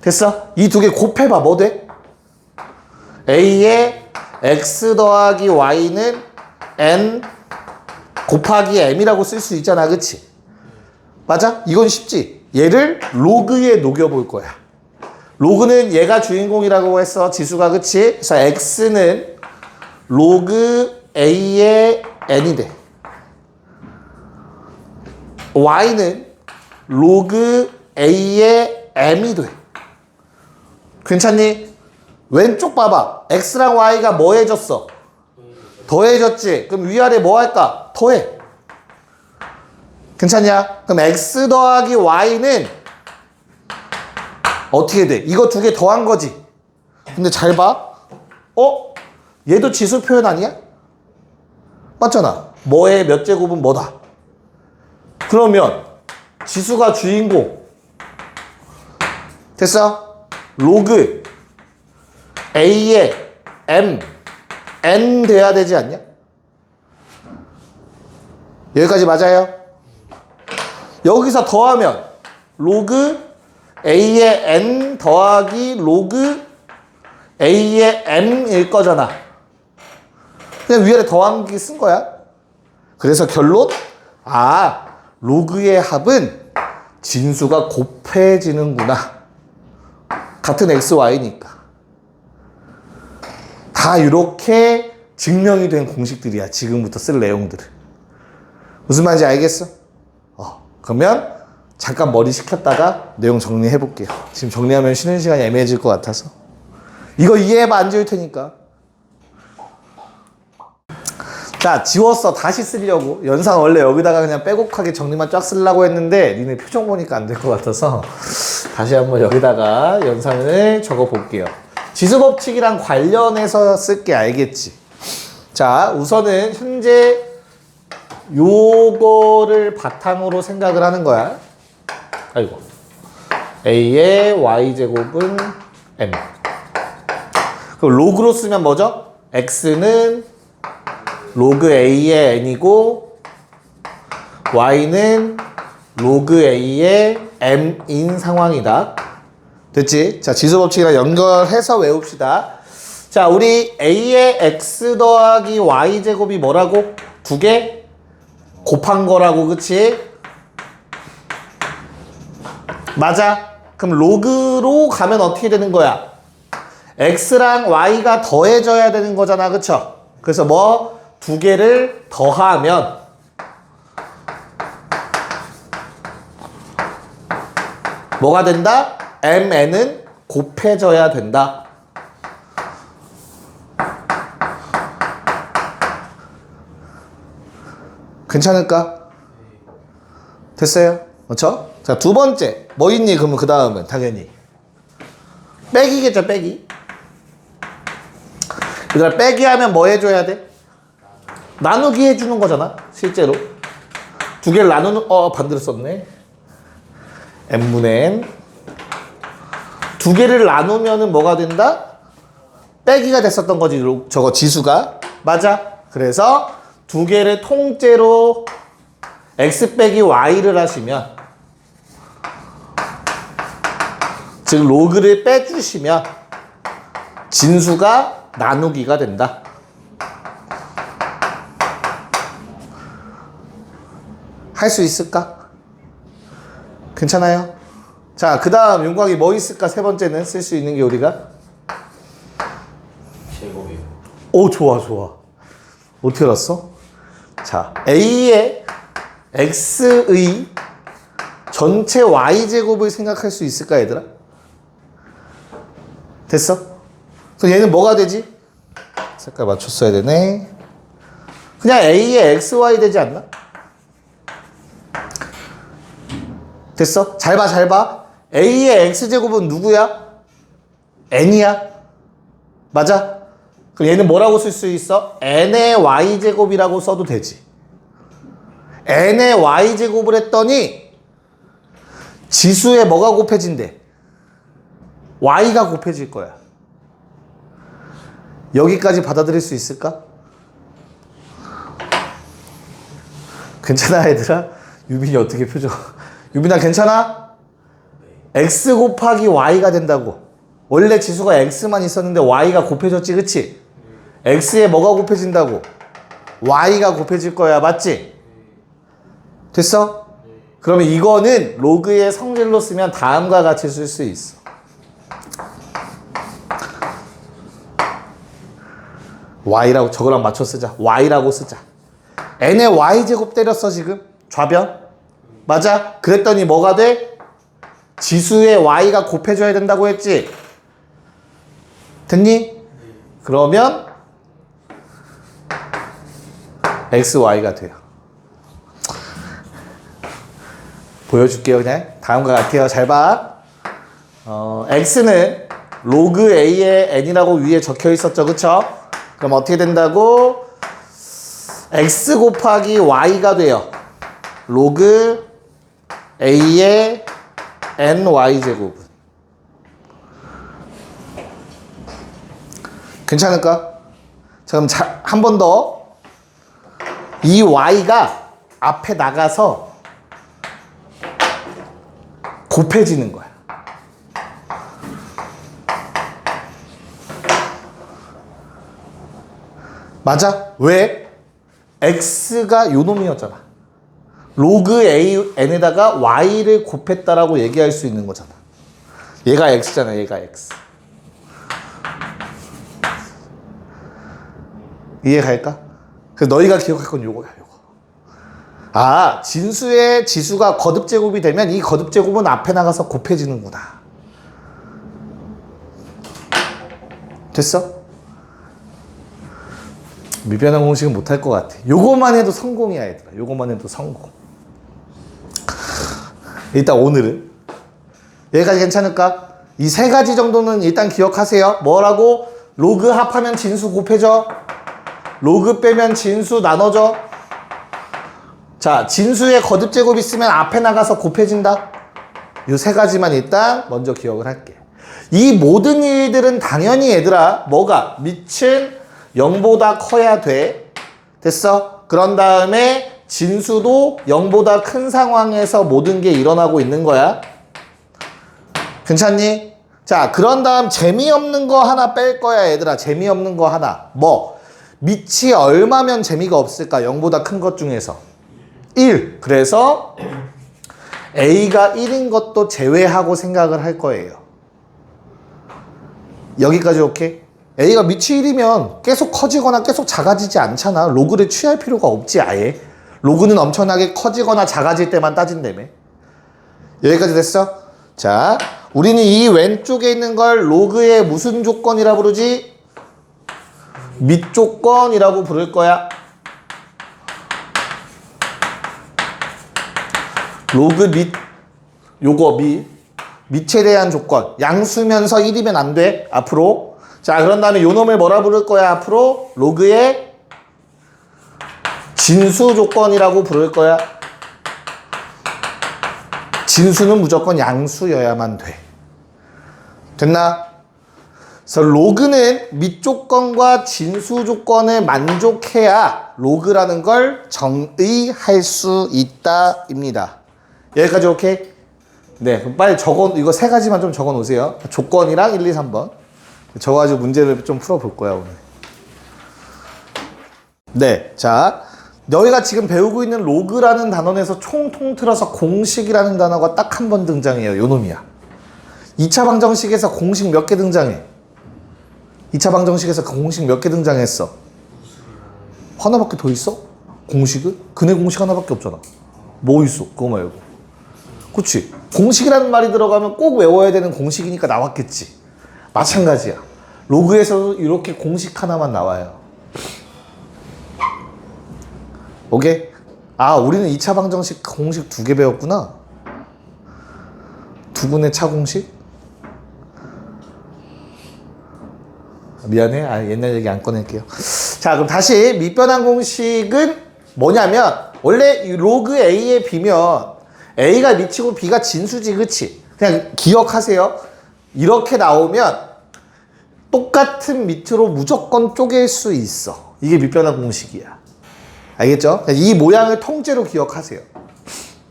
됐어? 이 두 개 곱해봐. 뭐 돼? A에 X 더하기 Y는 N 곱하기 M이라고 쓸 수 있잖아. 그치? 맞아? 이건 쉽지? 얘를 로그에 녹여볼 거야. 로그는 얘가 주인공이라고 했어. 지수가. 그치? 그래서 X는 로그 A의 N이 돼. Y는 로그 A의 M이 돼. 괜찮니? 왼쪽 봐봐. X랑 Y가 뭐 해졌어? 더해졌지? 그럼 위아래 뭐 할까? 더해. 괜찮냐? 그럼 X 더하기 Y는 어떻게 돼? 이거 두 개 더한 거지. 근데 잘 봐. 얘도 지수 표현 아니야? 맞잖아. 뭐의 몇 제곱은 뭐다. 그러면 지수가 주인공. 됐어? 로그 A의 M N 돼야 되지 않냐? 여기까지 맞아요? 여기서 더하면 로그 A의 N 더하기 로그 A의 M일 거잖아. 그냥 위아래 더하기 쓴 거야. 그래서 결론? 로그의 합은 진수가 곱해지는구나. 같은 XY니까. 다 이렇게 증명이 된 공식들이야. 지금부터 쓸 내용들은. 무슨 말인지 알겠어? 그러면 잠깐 머리 식혔다가 내용 정리해 볼게요. 지금 정리하면 쉬는 시간이 애매해질 것 같아서. 이거 이해해봐. 안 지울 테니까. 자, 지웠어. 다시 쓰려고. 연산 원래 여기다가 그냥 빼곡하게 정리만 쫙 쓰려고 했는데 니네 표정 보니까 안 될 것 같아서 다시 한번 여기다가 연산을 적어 볼게요. 지수법칙이랑 관련해서 쓸게. 알겠지? 자, 우선은 현재 요거를 바탕으로 생각을 하는 거야. 아이고. A의 Y제곱은 M. 그럼 로그로 쓰면 뭐죠? X는 로그 A의 N이고 Y는 로그 A의 M인 상황이다. 됐지? 자, 지수법칙이랑 연결해서 외웁시다. 자, 우리 A의 X 더하기 Y제곱이 뭐라고? 두 개 곱한 거라고, 그치? 맞아. 그럼 로그로 가면 어떻게 되는 거야? X랑 Y가 더해져야 되는 거잖아, 그쵸? 그래서 뭐? 두 개를 더하면 뭐가 된다? MN은 곱해져야 된다. 괜찮을까? 됐어요? 그렇죠? 자, 두 번째 뭐 있니? 그러면 그 다음은 당연히 빼기겠죠. 빼기. 얘들아, 빼기 하면 뭐 해줘야 돼? 나누기 해주는 거잖아. 실제로 두 개를 나누는 반대로 썼네. n분의 n. 두 개를 나누면은 뭐가 된다? 빼기가 됐었던 거지. 저거 지수가. 맞아. 그래서 두 개를 통째로 x 빼기 y를 하시면, 즉 로그를 빼주시면 진수가 나누기가 된다. 할 수 있을까? 괜찮아요? 자, 그 다음 윤곽이 뭐 있을까? 세 번째는 쓸 수 있는 게 우리가 제곱이요. 오, 좋아 좋아. 어떻게 알았어? 자, A의 X의 전체 Y제곱을 생각할 수 있을까, 얘들아? 됐어? 그럼 얘는 뭐가 되지? 색깔 맞췄어야 되네. 그냥 A의 XY 되지 않나? 됐어? 잘 봐, 잘 봐. A의 X제곱은 누구야? N이야. 맞아? 그럼 얘는 뭐라고 쓸 수 있어? N의 Y제곱이라고 써도 되지. N의 Y제곱을 했더니 지수에 뭐가 곱해진대? Y가 곱해질 거야. 여기까지 받아들일 수 있을까? 괜찮아, 얘들아? 유빈이 어떻게 표정? 유빈아, 괜찮아? X 곱하기 Y가 된다고. 원래 지수가 X만 있었는데 Y가 곱해졌지, 그치? X에 뭐가 곱해진다고? Y가 곱해질 거야, 맞지? 됐어? 그러면 이거는 로그의 성질로 쓰면 다음과 같이 쓸 수 있어. Y라고, 저거랑 맞춰 쓰자. Y라고 쓰자. N의 Y제곱 때렸어, 지금? 좌변? 맞아? 그랬더니 뭐가 돼? 지수에 Y가 곱해줘야 된다고 했지? 됐니? 그러면 XY가 돼요. 보여줄게요, 그냥. 다음과 같아요. 잘 봐. x는 로그 a의 n이라고 위에 적혀 있었죠. 그쵸? 그럼 어떻게 된다고? x 곱하기 y가 돼요. 로그 a의 ny 제곱은. 괜찮을까? 자, 그럼 한 번 더. 이 y가 앞에 나가서 곱해지는 거야. 맞아? 왜? x가 요 놈이었잖아. 로그 a n에다가 y를 곱했다라고 얘기할 수 있는 거잖아. 얘가 x잖아. 얘가 x. 이해 갈까? 그래서 너희가 기억할 건 요거야. 요거. 아, 진수의 지수가 거듭제곱이 되면 이 거듭제곱은 앞에 나가서 곱해지는구나. 됐어? 미변환 공식은 못할 것 같아. 요거만 해도 성공이야, 얘들아. 요거만 해도 성공. 일단 오늘은 여기까지 괜찮을까? 이 세 가지 정도는 일단 기억하세요. 뭐라고? 로그 합하면 진수 곱해져. 로그 빼면 진수 나눠져. 자, 진수의 거듭제곱 있으면 앞에 나가서 곱해진다. 이 세 가지만 일단 먼저 기억을 할게. 이 모든 일들은 당연히 얘들아 뭐가? 밑은 0보다 커야 돼. 됐어? 그런 다음에 진수도 0보다 큰 상황에서 모든 게 일어나고 있는 거야. 괜찮니? 자, 그런 다음 재미없는 거 하나 뺄 거야 얘들아. 재미없는 거 하나. 뭐? 밑이 얼마면 재미가 없을까? 0보다 큰 것 중에서 1. 그래서 A가 1인 것도 제외하고 생각을 할 거예요. 여기까지 오케이? A가 밑이 1이면 계속 커지거나 계속 작아지지 않잖아. 로그를 취할 필요가 없지 아예. 로그는 엄청나게 커지거나 작아질 때만 따진다며. 여기까지 됐어? 자, 우리는 이 왼쪽에 있는 걸 로그의 무슨 조건이라 부르지? 밑조건이라고 부를 거야. 로그 요거 밑에 대한 조건. 양수면서 1이면 안 돼. 앞으로. 자, 그런 다음에 요 놈을 뭐라 부를 거야? 앞으로 로그의 진수 조건이라고 부를 거야. 진수는 무조건 양수여야만 돼. 됐나? 그래서 로그는 밑조건과 진수 조건을 만족해야 로그라는 걸 정의할 수 있다 입니다. 여기까지 오케이? 네, 그럼 빨리 이거 세 가지만 좀 적어 놓으세요. 조건이랑 1, 2, 3번. 적어가지고 문제를 좀 풀어볼 거야, 오늘. 네, 자, 너희가 지금 배우고 있는 로그라는 단원에서 총 통틀어서 공식이라는 단어가 딱 한 번 등장해요. 요 놈이야. 2차 방정식에서 공식 몇 개 등장해? 2차 방정식에서 공식 몇 개 등장했어? 하나밖에 더 있어? 공식은? 근의 공식 하나밖에 없잖아. 뭐 있어? 그거 말고. 그치? 공식이라는 말이 들어가면 꼭 외워야 되는 공식이니까 나왔겠지. 마찬가지야. 로그에서도 이렇게 공식 하나만 나와요. 오케이? 아, 우리는 2차 방정식 공식 2개 배웠구나. 두근의 차공식? 미안해. 아, 옛날 얘기 안 꺼낼게요. 자, 그럼 다시 밑변환 공식은 뭐냐면 원래 이 로그 A의 B면 A가 밑이고 B가 진수지, 그치? 그냥 기억하세요. 이렇게 나오면 똑같은 밑으로 무조건 쪼갤 수 있어. 이게 밑변환 공식이야. 알겠죠? 이 모양을 통째로 기억하세요.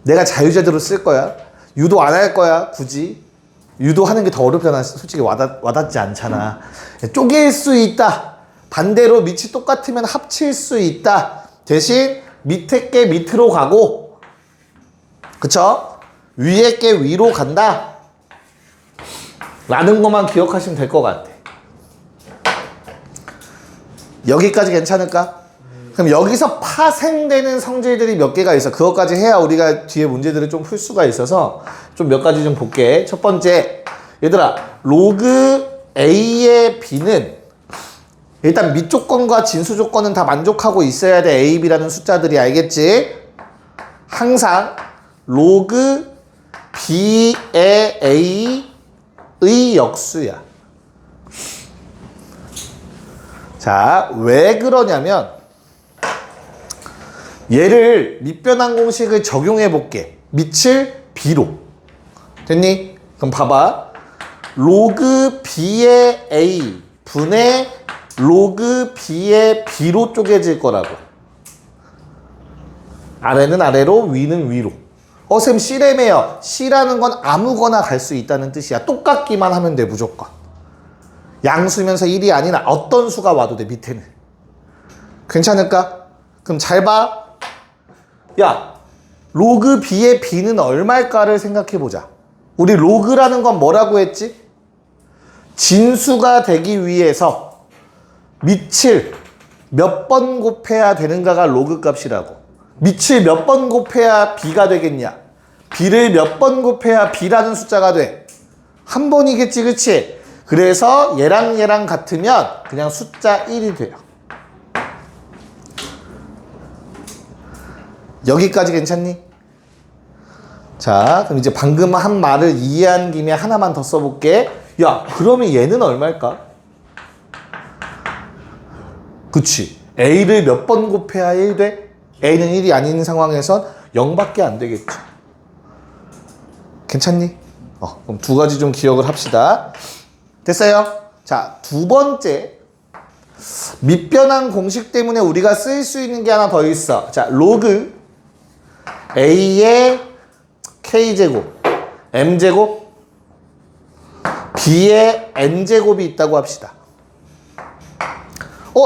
내가 자유제대로 쓸 거야. 유도 안 할 거야, 굳이. 유도하는 게 더 어렵잖아. 솔직히 와닿지 않잖아. 쪼갤 수 있다. 반대로 밑이 똑같으면 합칠 수 있다. 대신 밑에 게 밑으로 가고, 그쵸? 위에 게 위로 간다. 라는 것만 기억하시면 될 것 같아. 여기까지 괜찮을까? 그럼 여기서 파생되는 성질들이 몇 개가 있어. 그것까지 해야 우리가 뒤에 문제들을 좀 풀 수가 있어서 좀 몇 가지 좀 볼게. 첫 번째, 얘들아, 로그 A의 B는 일단 밑조건과 진수조건은 다 만족하고 있어야 돼. A, B라는 숫자들이. 알겠지? 항상 로그 B의 A 역수야. 자, 왜 그러냐면 얘를 밑변환 공식을 적용해 볼게. 밑을 b로. 됐니? 그럼 봐봐. 로그 b의 a 분의 로그 b의 b로 쪼개질 거라고. 아래는 아래로, 위는 위로. 쌤 C래매요. C라는 건 아무거나 갈 수 있다는 뜻이야. 똑같기만 하면 돼, 무조건. 양수면서 1이 아니라 어떤 수가 와도 돼, 밑에는. 괜찮을까? 그럼 잘 봐. 야, 로그 b의 b는 얼마일까를 생각해보자. 우리 로그라는 건 뭐라고 했지? 진수가 되기 위해서 밑을 몇 번 곱해야 되는가가 로그 값이라고. 밑을 몇 번 곱해야 b가 되겠냐? b를 몇 번 곱해야 b라는 숫자가 돼? 한 번이겠지, 그치? 그래서 얘랑 같으면 그냥 숫자 1이 돼요. 여기까지 괜찮니? 자, 그럼 이제 방금 한 말을 이해한 김에 하나만 더 써볼게. 야, 그러면 얘는 얼마일까? 그치. a를 몇 번 곱해야 1 돼? a는 1이 아닌 상황에선 0밖에 안 되겠죠. 괜찮니? 그럼 두 가지 좀 기억을 합시다. 됐어요? 자, 두 번째. 밑변환 공식 때문에 우리가 쓸 수 있는 게 하나 더 있어. 자, 로그 a의 k제곱, m제곱, b의 n제곱이 있다고 합시다.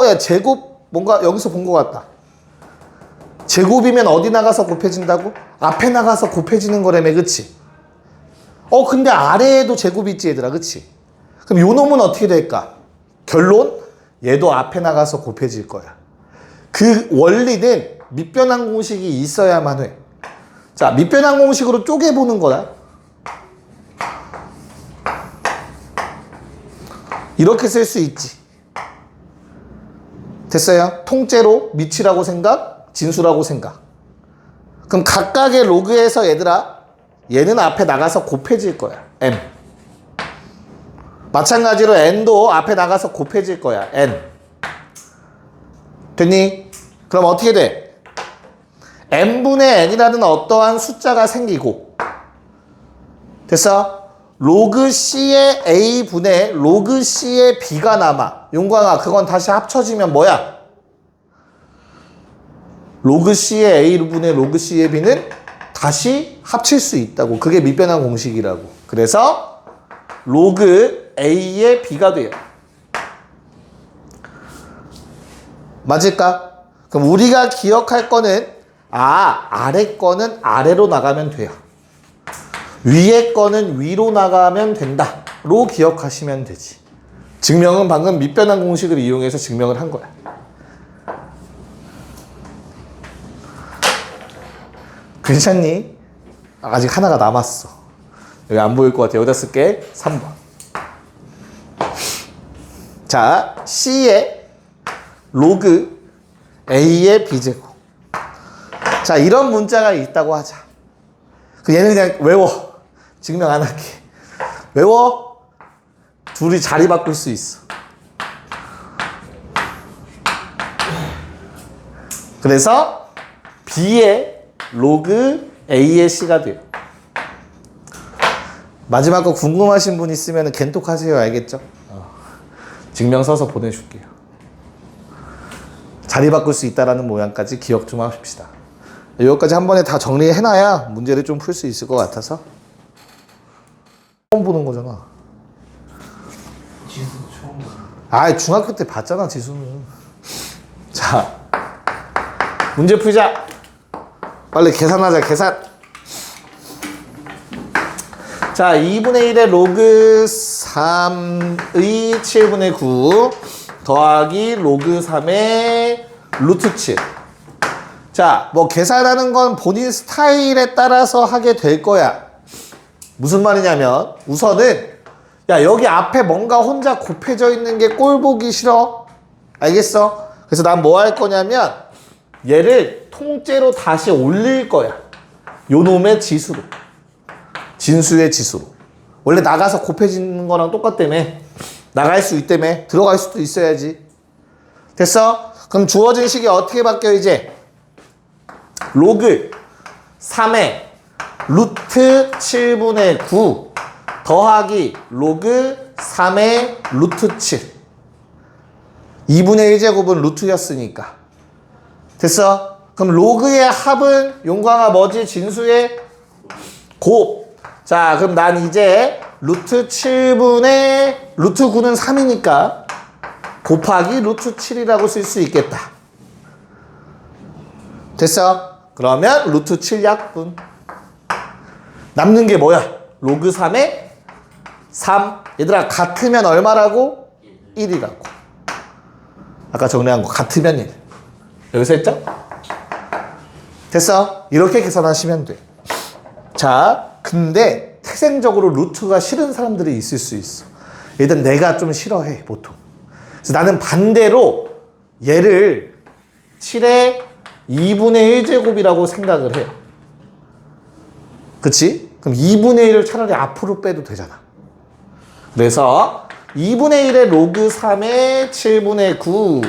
야, 제곱 뭔가 여기서 본 것 같다. 제곱이면 어디 나가서 곱해진다고? 앞에 나가서 곱해지는 거라며, 그치? 근데 아래에도 제곱이 있지, 얘들아, 그치? 그럼 요 놈은 어떻게 될까? 결론? 얘도 앞에 나가서 곱해질 거야. 그 원리는 밑변환 공식이 있어야만 해. 자, 밑변환 공식으로 쪼개보는 거야. 이렇게 쓸 수 있지. 됐어요? 통째로 밑이라고 생각, 진수라고 생각. 그럼 각각의 로그에서 얘들아, 얘는 앞에 나가서 곱해질 거야. m. 마찬가지로 n도 앞에 나가서 곱해질 거야. n. 됐니? 그럼 어떻게 돼? n분의 n이라는 어떠한 숫자가 생기고, 됐어? 로그 c의 a분의 로그 c의 b가 남아. 용광아, 그건 다시 합쳐지면 뭐야? 로그 c의 a분의 로그 c의 b는 다시 합칠 수 있다고. 그게 밑변환 공식이라고. 그래서 로그 a의 b가 돼요. 맞을까? 그럼 우리가 기억할 거는 아래 거는 아래로 나가면 돼요. 위에 거는 위로 나가면 된다 로 기억하시면 되지. 증명은 방금 밑변환 공식을 이용해서 증명을 한 거야. 괜찮니? 아직 하나가 남았어. 여기 안 보일 것 같아. 여기다 쓸게. 3번. 자, C의 로그 A의 B제곱. 자, 이런 문자가 있다고 하자. 얘는 그냥 외워. 증명 안 할게. 외워. 둘이 자리 바꿀 수 있어. 그래서 B의 로그 A의 C가 돼요. 마지막 거 궁금하신 분 있으면 겐톡하세요. 알겠죠? 증명 써서 보내줄게요. 자리 바꿀 수 있다라는 모양까지 기억 좀 합시다. 여기까지 한 번에 다 정리해놔야 문제를 좀 풀 수 있을 것 같아서. 처음 보는 거잖아. 지수도 처음 보는. 중학교 때 봤잖아, 지수는. 자, 문제 풀자. 빨리 계산하자, 계산. 자, 2분의 1의 로그 3의 7분의 9 더하기 로그 3의 루트 7. 자, 뭐 계산하는 건 본인 스타일에 따라서 하게 될 거야. 무슨 말이냐면 우선은 야, 여기 앞에 뭔가 혼자 곱해져 있는 게 꼴 보기 싫어. 알겠어? 그래서 난 뭐 할 거냐면 얘를 통째로 다시 올릴 거야. 요 놈의 지수로. 진수의 지수로. 원래 나가서 곱해지는 거랑 똑같다며. 나갈 수 있다며. 들어갈 수도 있어야지. 됐어? 그럼 주어진 식이 어떻게 바뀌어 이제? 로그 3의 루트 7분의 9 더하기 로그 3의 루트 7. 2분의 1제곱은 루트였으니까. 됐어? 그럼 로그의 합은 용광아 뭐지? 진수의 곱. 자, 그럼 난 이제 루트 7분의 루트 9는 3이니까 곱하기 루트 7이라고 쓸 수 있겠다. 됐어? 그러면 루트 7약분. 남는 게 뭐야? 로그 3의 3. 얘들아, 같으면 얼마라고? 1이라고. 아까 정리한 거 같으면 1. 여기서 했죠? 됐어? 이렇게 계산하시면 돼. 자, 근데 태생적으로 루트가 싫은 사람들이 있을 수 있어. 일단 내가 좀 싫어해, 보통. 그래서 나는 반대로 얘를 7의 2분의 1제곱이라고 생각을 해. 그치? 그럼 2분의 1을 차라리 앞으로 빼도 되잖아. 그래서 2분의 1의 로그 3의 7분의 9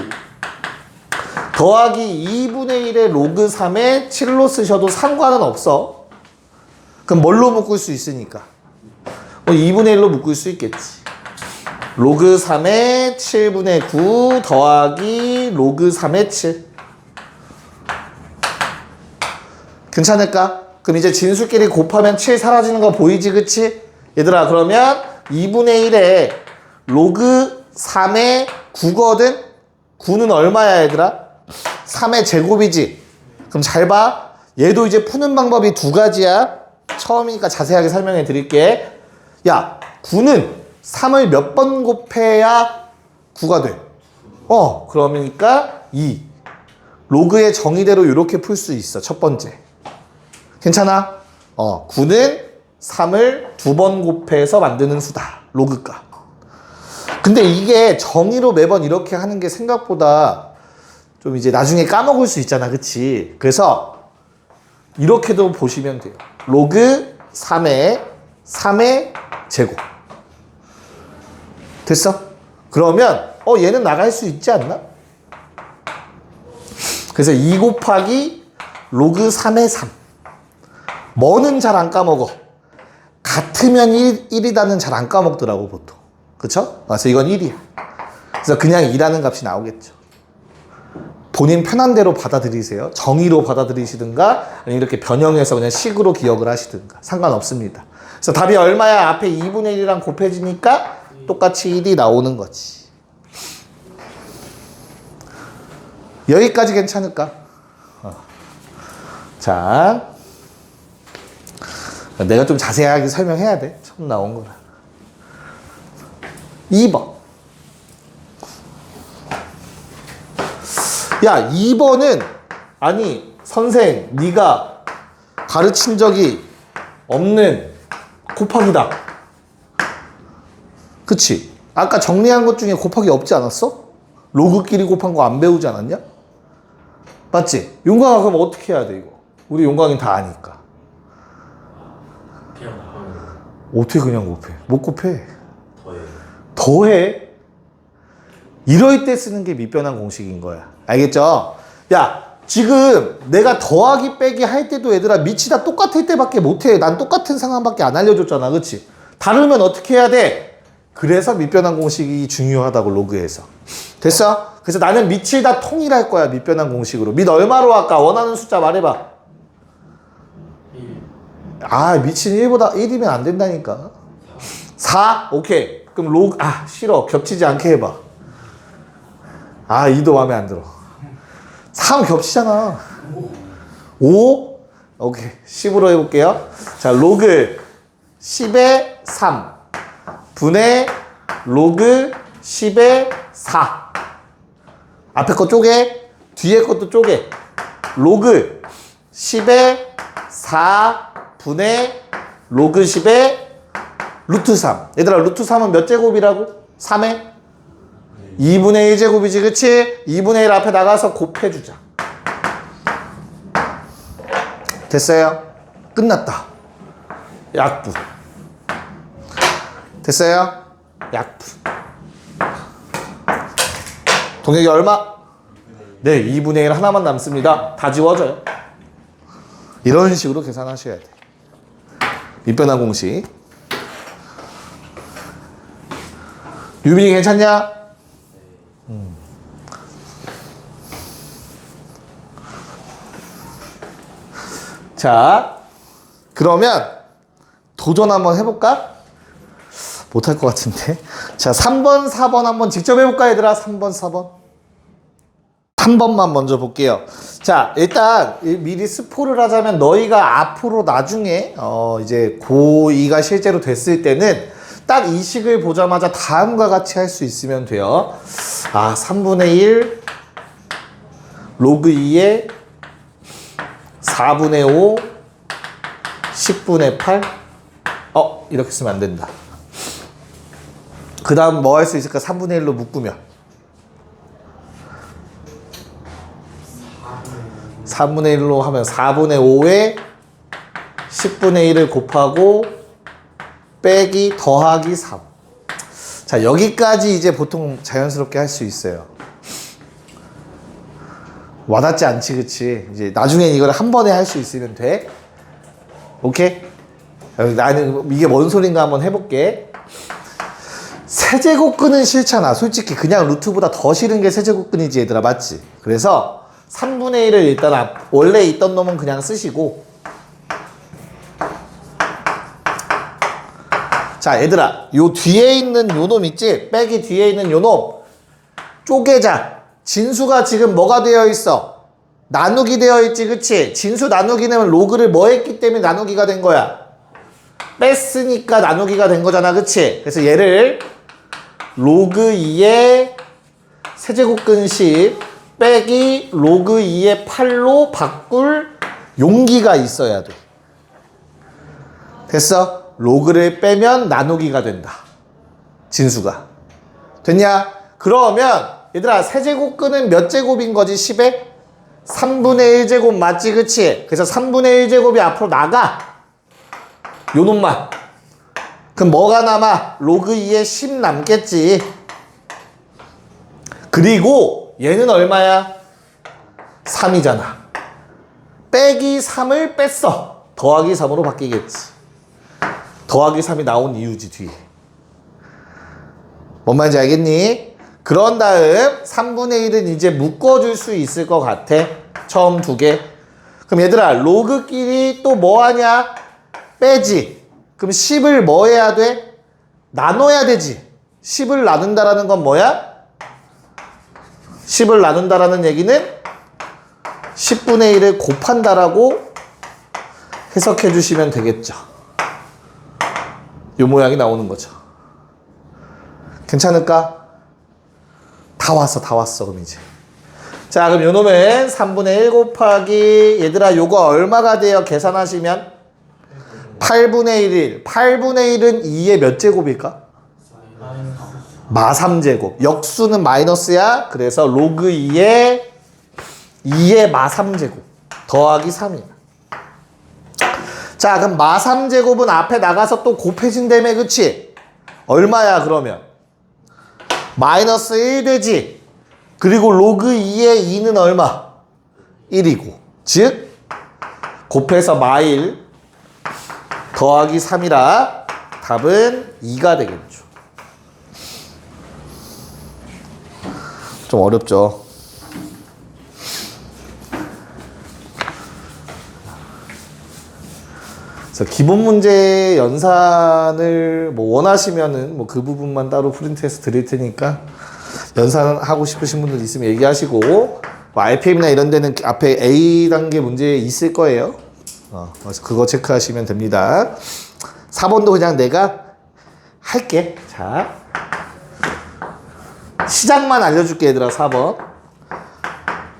더하기 2분의 1의 로그 3의 7로 쓰셔도 상관은 없어. 그럼 뭘로 묶을 수 있으니까? 2분의 1로 묶을 수 있겠지. 로그 3의 7분의 9 더하기 로그 3의 7. 괜찮을까? 그럼 이제 진수끼리 곱하면 7 사라지는 거 보이지, 그치? 얘들아, 그러면 2분의 1에 로그 3의 9거든? 9는 얼마야, 얘들아? 3의 제곱이지? 그럼 잘 봐. 얘도 이제 푸는 방법이 두 가지야. 처음이니까 자세하게 설명해 드릴게. 야, 9는 3을 몇 번 곱해야 9가 돼? 그러니까 2. 로그의 정의대로 이렇게 풀 수 있어, 첫 번째. 괜찮아? 9는 3을 2번 곱해서 만드는 수다. 로그가. 근데 이게 정의로 매번 이렇게 하는 게 생각보다 좀 이제 나중에 까먹을 수 있잖아. 그치? 그래서 이렇게도 보시면 돼요. 로그 3의 제곱. 됐어? 그러면 얘는 나갈 수 있지 않나? 그래서 2 곱하기 로그 3의 3. 뭐는 잘 안 까먹어. 같으면 1이다는 잘 안 까먹더라고, 보통. 그쵸? 그래서 이건 1이야. 그래서 그냥 2라는 값이 나오겠죠. 본인 편한 대로 받아들이세요. 정의로 받아들이시든가 아니면 이렇게 변형해서 그냥 식으로 기억을 하시든가 상관없습니다. 그래서 답이 얼마야? 앞에 2분의 1이랑 곱해지니까 똑같이 1이 나오는 거지. 여기까지 괜찮을까? 자, 내가 좀 자세하게 설명해야 돼. 처음 나온 거라. 2번. 야, 2번은 아니 선생 네가 가르친 적이 없는 곱하기다. 그치? 아까 정리한 것 중에 곱하기 없지 않았어? 로그끼리 곱한 거 안 배우지 않았냐? 맞지? 용광아, 그럼 어떻게 해야 돼 이거? 우리 용광이 다 아니까. 그냥 곱하면 어떻게 그냥 곱해? 못 곱해. 더해. 더해? 이럴 때 쓰는 게 밑변환 공식인 거야. 알겠죠? 야, 지금 내가 더하기 빼기 할 때도 얘들아 밑이 다 똑같을 때밖에 못해. 난 똑같은 상황밖에 안 알려줬잖아. 그치? 다르면 어떻게 해야 돼? 그래서 밑변환 공식이 중요하다고, 로그에서. 됐어? 그래서 나는 밑을 다 통일할 거야, 밑변환 공식으로. 밑 얼마로 할까? 원하는 숫자 말해봐. 1. 밑은 1보다 1이면 안 된다니까. 4? 오케이. 그럼 로그, 싫어. 겹치지 않게 해봐. 2도 마음에 안 들어. 3 겹치잖아. 5? 오케이. 10으로 해볼게요. 자, 로그 10의 3 분의 로그 10의 4. 앞에 거 쪼개, 뒤에 것도 쪼개. 로그 10의 4 분의 로그 10의 루트 3. 얘들아, 루트 3은 몇 제곱이라고? 3의 2분의 1제곱이지, 그치? 2분의 1 앞에 나가서 곱해주자. 됐어요? 끝났다. 약분. 됐어요? 약분. 동력이 얼마? 네, 2분의 1 하나만 남습니다. 다 지워져요. 이런 식으로 계산하셔야 돼. 밑변환 공식. 유빈이 괜찮냐? 자, 그러면 도전 한번 해볼까? 못할 것 같은데. 자, 3번, 4번 한번 직접 해볼까, 얘들아? 3번, 4번. 3번만 먼저 볼게요. 자, 일단 미리 스포를 하자면 너희가 앞으로 나중에 이제 고2가 실제로 됐을 때는 딱 이 식을 보자마자 다음과 같이 할 수 있으면 돼요. 3분의 1 로그 2에 4분의 5 10분의 8 이렇게 쓰면 안 된다. 그 다음 뭐 할 수 있을까? 3분의 1로 묶으면 3분의 1로 하면 4분의 5에 10분의 1을 곱하고 빼기 더하기 3. 자, 여기까지 이제 보통 자연스럽게 할 수 있어요. 와닿지 않지, 그치? 이제 나중에 이걸 한 번에 할 수 있으면 돼. 오케이? 나는 이게 뭔 소린가 한번 해볼게. 세제곱근은 싫잖아. 솔직히 그냥 루트보다 더 싫은 게 세제곱근이지, 얘들아. 맞지? 그래서 3분의 1을 일단 원래 있던 놈은 그냥 쓰시고, 자, 얘들아, 요 뒤에 있는 요 놈 있지? 빼기 뒤에 있는 요 놈 쪼개자. 진수가 지금 뭐가 되어 있어? 나누기 되어 있지, 그치? 진수 나누기는 로그를 뭐 했기 때문에 나누기가 된 거야? 뺐으니까 나누기가 된 거잖아, 그치? 그래서 얘를 로그 2의 세제곱근 10 빼기 로그 2의 8로 바꿀 용기가 있어야 돼. 됐어? 로그를 빼면 나누기가 된다. 진수가. 됐냐? 그러면 얘들아, 세제곱근은 몇 제곱인 거지? 10에? 3분의 1제곱 맞지? 그치? 그래서 3분의 1제곱이 앞으로 나가. 요 놈만. 그럼 뭐가 남아? 로그 2에 10 남겠지. 그리고 얘는 얼마야? 3이잖아. 빼기 3을 뺐어. 더하기 3으로 바뀌겠지. 더하기 3이 나온 이유지, 뒤에. 뭔 말인지 알겠니? 그런 다음 3분의 1은 이제 묶어줄 수 있을 것 같아. 처음 두 개. 그럼 얘들아, 로그끼리 또 뭐 하냐? 빼지. 그럼 10을 뭐 해야 돼? 나눠야 되지. 10을 나눈다라는 건 뭐야? 10을 나눈다라는 얘기는 10분의 1을 곱한다라고 해석해 주시면 되겠죠. 요 모양이 나오는 거죠. 괜찮을까? 다 왔어, 그럼 이제. 자, 그럼 요 놈은 3분의 1 곱하기, 얘들아, 요거 얼마가 돼요? 계산하시면? 8분의 1. 8분의 1은 2의 몇 제곱일까? 마3제곱. 역수는 마이너스야. 그래서 로그 2의 마3제곱. 더하기 3이야. 자, 그럼 마3제곱은 앞에 나가서 또 곱해진다며, 그치? 얼마야, 그러면? 마이너스 1 되지? 그리고 로그 2의 2는 얼마? 1이고. 즉, 곱해서 마1 더하기 3이라 답은 2가 되겠죠. 좀 어렵죠? 그래서 기본 문제 연산을 뭐 원하시면은 뭐 그 부분만 따로 프린트해서 드릴 테니까 연산하고 싶으신 분들 있으면 얘기하시고, 뭐 RPM이나 이런 데는 앞에 A 단계 문제 있을 거예요. 그래서 그거 체크하시면 됩니다. 4번도 그냥 내가 할게. 자, 시작만 알려줄게, 얘들아. 4번.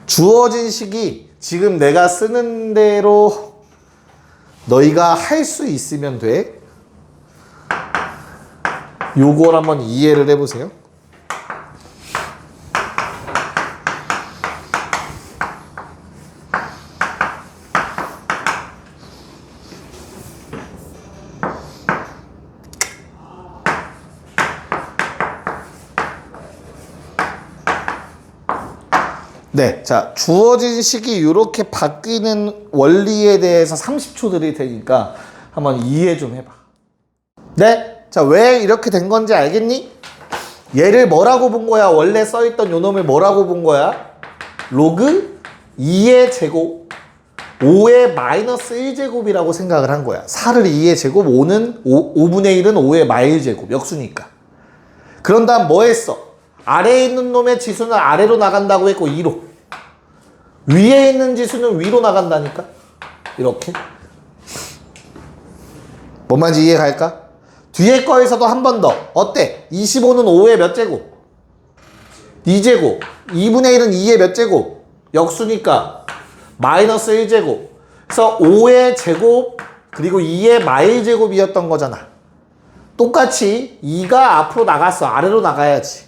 주어진 식이 지금 내가 쓰는 대로 너희가 할 수 있으면 돼. 요걸 한번 이해를 해보세요. 네, 자 주어진 식이 이렇게 바뀌는 원리에 대해서 30초 드릴 테니까 한번 이해 좀 해봐. 네, 자 왜 이렇게 된 건지 알겠니? 얘를 뭐라고 본 거야? 원래 써있던 요 놈을 뭐라고 본 거야? 로그 2의 제곱 5의 마이너스 1제곱이라고 생각을 한 거야. 4를 2의 제곱, 5분의 1은 5의 마일 제곱, 역수니까. 그런 다음 뭐 했어? 아래에 있는 놈의 지수는 아래로 나간다고 했고 2로. 위에 있는 지수는 위로 나간다니까. 이렇게. 뭔 말인지 이해 갈까? 뒤에 거에서도 한 번 더. 어때? 25는 5의 몇 제곱? 2제곱. 2분의 1은 2의 몇 제곱? 역수니까 마이너스 1제곱. 그래서 5의 제곱 그리고 2의 마일 제곱이었던 거잖아. 똑같이 2가 앞으로 나갔어. 아래로 나가야지.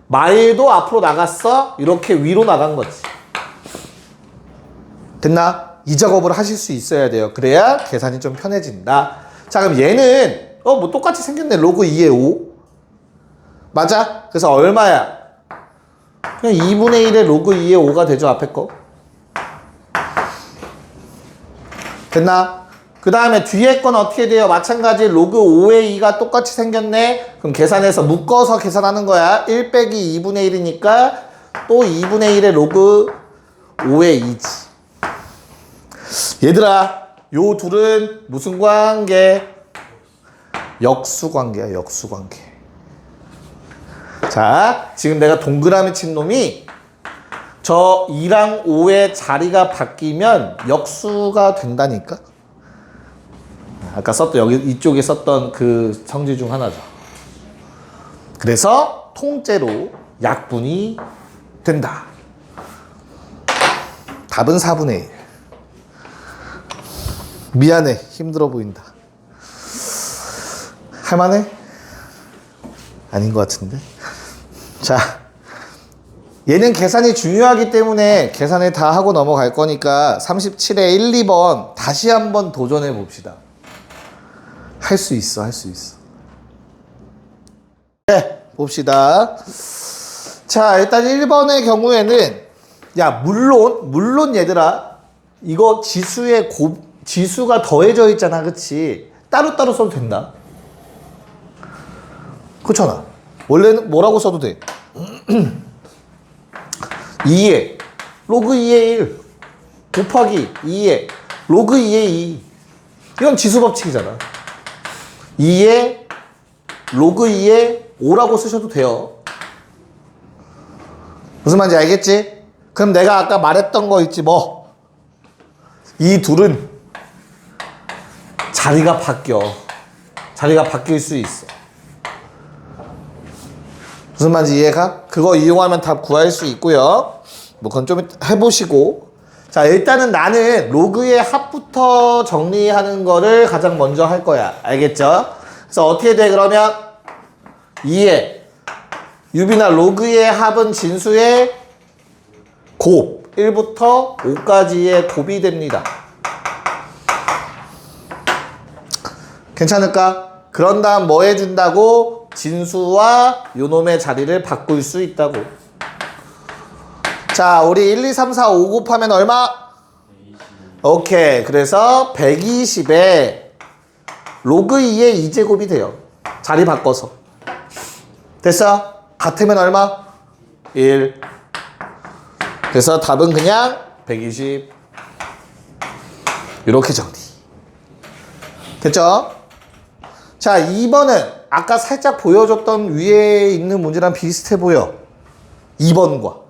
마일도 앞으로 나갔어. 이렇게 위로 나간 거지. 됐나? 이 작업을 하실 수 있어야 돼요. 그래야 계산이 좀 편해진다. 자, 그럼 얘는 뭐 똑같이 생겼네. 로그 2의 5. 맞아? 그래서 얼마야? 그냥 2분의 1의 로그 2의 5가 되죠. 앞에 거. 됐나? 그 다음에 뒤에 건 어떻게 돼요? 마찬가지 로그 5의 2가 똑같이 생겼네. 그럼 계산해서 묶어서 계산하는 거야. 1 빼기 2분의 1이니까 또 2분의 1의 로그 5의 2지. 얘들아, 요 둘은 무슨 관계? 역수관계야, 역수관계. 자, 지금 내가 동그라미 친 놈이 저 2랑 5의 자리가 바뀌면 역수가 된다니까? 아까 썼던, 여기 이쪽에 썼던 그 성질 중 하나죠. 그래서 통째로 약분이 된다. 답은 4분의 1. 미안해. 힘들어 보인다. 할만해? 아닌 것 같은데. 자, 얘는 계산이 중요하기 때문에 계산을 다 하고 넘어갈 거니까 37에 1, 2번 다시 한번 도전해 봅시다. 할 수 있어, 할 수 있어. 네, 봅시다. 자, 일단 1번의 경우에는 야, 물론 얘들아, 이거 지수가 더해져 있잖아, 그치? 따로따로 써도 된다. 그렇잖아. 원래는 뭐라고 써도 돼? 2에 로그 2의 1 곱하기 2에 로그 2의 2. 이건 지수 법칙이잖아. 2에 로그 2의 5라고 쓰셔도 돼요. 무슨 말인지 알겠지? 그럼 내가 아까 말했던 거 있지 뭐. 이 둘은 자리가 바뀔 수 있어. 무슨 말인지 이해가? 그거 이용하면 답 구할 수 있고요. 뭐 그건 좀 해보시고. 자, 일단은 나는 로그의 합부터 정리하는 거를 가장 먼저 할 거야. 알겠죠? 그래서 어떻게 돼 그러면 2에 유비나 로그의 합은 진수의 곱 1부터 5까지의 곱이 됩니다. 괜찮을까? 그런 다음 뭐 해준다고? 진수와 요놈의 자리를 바꿀 수 있다고. 자, 우리 1, 2, 3, 4, 5 곱하면 얼마? 120. 오케이. 그래서 120에 로그 2의 2제곱이 돼요. 자리 바꿔서. 됐어? 같으면 얼마? 1. 그래서 답은 그냥 120. 이렇게 정리. 됐죠? 자, 2번은 아까 살짝 보여줬던 위에 있는 문제랑 비슷해 보여. 2번과.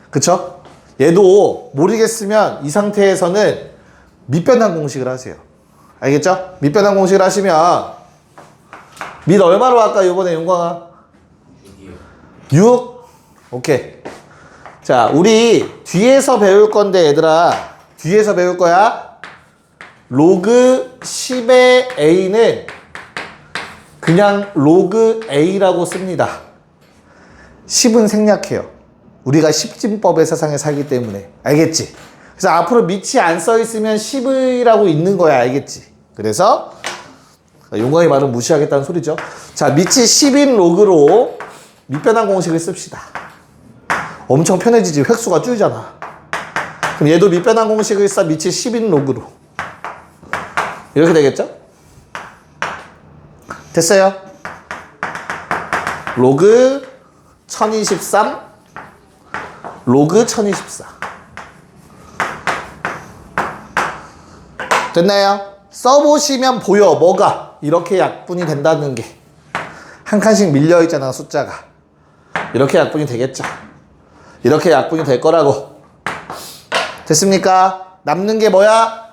그쵸? 얘도 모르겠으면 이 상태에서는 밑변환 공식을 하세요. 알겠죠? 밑변환 공식을 하시면 밑 얼마로 할까 이번에 용광아? 6이요. 6? 오케이. 자, 우리 뒤에서 배울 건데 얘들아, 뒤에서 배울 거야. 로그 10의 a는 그냥 로그 a라고 씁니다. 10은 생략해요. 우리가 10진법의 세상에 살기 때문에. 알겠지? 그래서 앞으로 밑이 안 써 있으면 10이라고 있는 거야. 알겠지? 그래서 용광이 말은 무시하겠다는 소리죠. 자, 밑이 10인 로그로 밑변환 공식을 씁시다. 엄청 편해지지. 획수가 줄잖아. 그럼 얘도 밑변환 공식을 써. 밑이 10인 로그로. 이렇게 되겠죠? 됐어요? 로그 1023 로그 1024 됐나요? 써보시면 보여. 뭐가 이렇게 약분이 된다는 게. 한 칸씩 밀려있잖아 숫자가. 이렇게 약분이 되겠죠. 이렇게 약분이 될 거라고. 됐습니까? 남는 게 뭐야?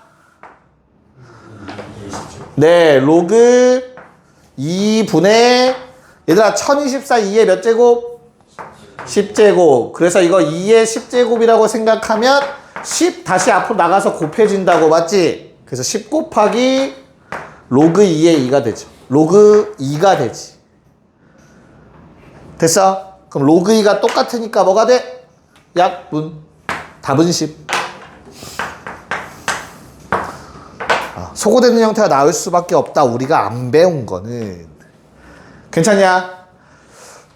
네, 로그 2분의 얘들아 1024 2의 몇 제곱? 10제곱. 그래서 이거 2의 10제곱이라고 생각하면 10 다시 앞으로 나가서 곱해진다고. 맞지? 그래서 10 곱하기 로그 2의 2가 되죠. 로그 2가 되지. 됐어? 그럼 로그 2가 똑같으니까 뭐가 돼? 약분. 답은 10. 소거되는 형태가 나올 수밖에 없다. 우리가 안 배운 거는. 괜찮냐?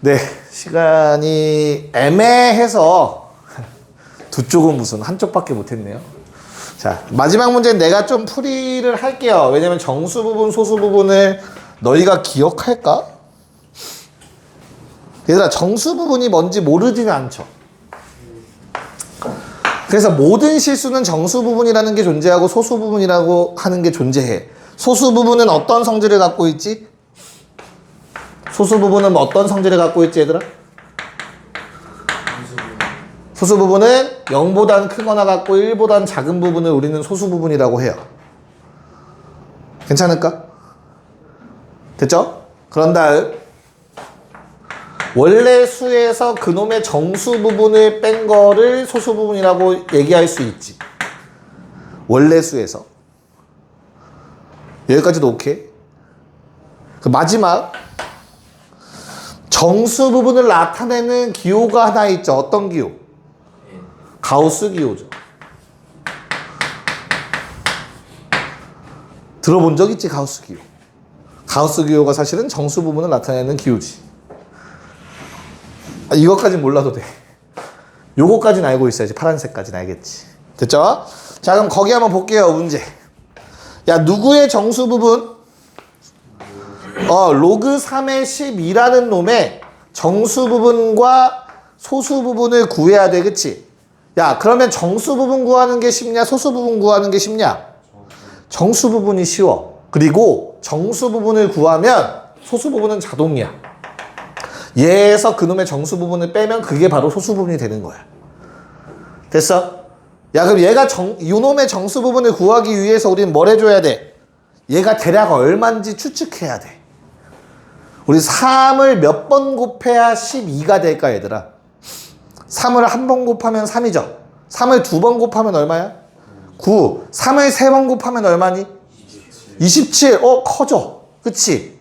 네, 시간이 애매해서 두 쪽은 무슨 한쪽밖에 못했네요. 자, 마지막 문제는 내가 좀 풀이를 할게요. 왜냐면 정수 부분, 소수 부분을 너희가 기억할까? 얘들아, 정수 부분이 뭔지 모르지는 않죠. 그래서 모든 실수는 정수 부분이라는 게 존재하고 소수 부분이라고 하는 게 존재해. 소수 부분은 어떤 성질을 갖고 있지? 소수 부분은 어떤 성질을 갖고 있지, 얘들아? 소수 부분은 0보단 크거나 같고 1보단 작은 부분을 우리는 소수 부분이라고 해요. 괜찮을까? 됐죠? 그런 다음 원래 수에서 그놈의 정수 부분을 뺀 거를 소수 부분이라고 얘기할 수 있지. 원래 수에서. 여기까지도 오케이. 그 마지막 정수 부분을 나타내는 기호가 하나 있죠. 어떤 기호? 가우스 기호죠. 들어본 적 있지, 가우스 기호. 가우스 기호가 사실은 정수 부분을 나타내는 기호지. 이것까진 몰라도 돼. 요거까지는 알고 있어야지. 파란색까지는 알겠지. 됐죠? 자, 그럼 거기 한번 볼게요. 문제. 야, 누구의 정수 부분? 로그 3의 12라는 놈의 정수 부분과 소수 부분을 구해야 돼. 그치? 야, 그러면 정수 부분 구하는 게 쉽냐? 소수 부분 구하는 게 쉽냐? 정수 부분이 쉬워. 그리고 정수 부분을 구하면 소수 부분은 자동이야. 얘에서 그놈의 정수 부분을 빼면 그게 바로 소수 부분이 되는 거야. 됐어? 야, 그럼 얘가 이놈의 정수 부분을 구하기 위해서 우리는 뭘 해줘야 돼? 얘가 대략 얼마인지 추측해야 돼. 우리 3을 몇 번 곱해야 12가 될까, 얘들아? 3을 한 번 곱하면 3이죠. 3을 두 번 곱하면 얼마야? 9. 3을 세 번 곱하면 얼마니? 27. 커져. 그치?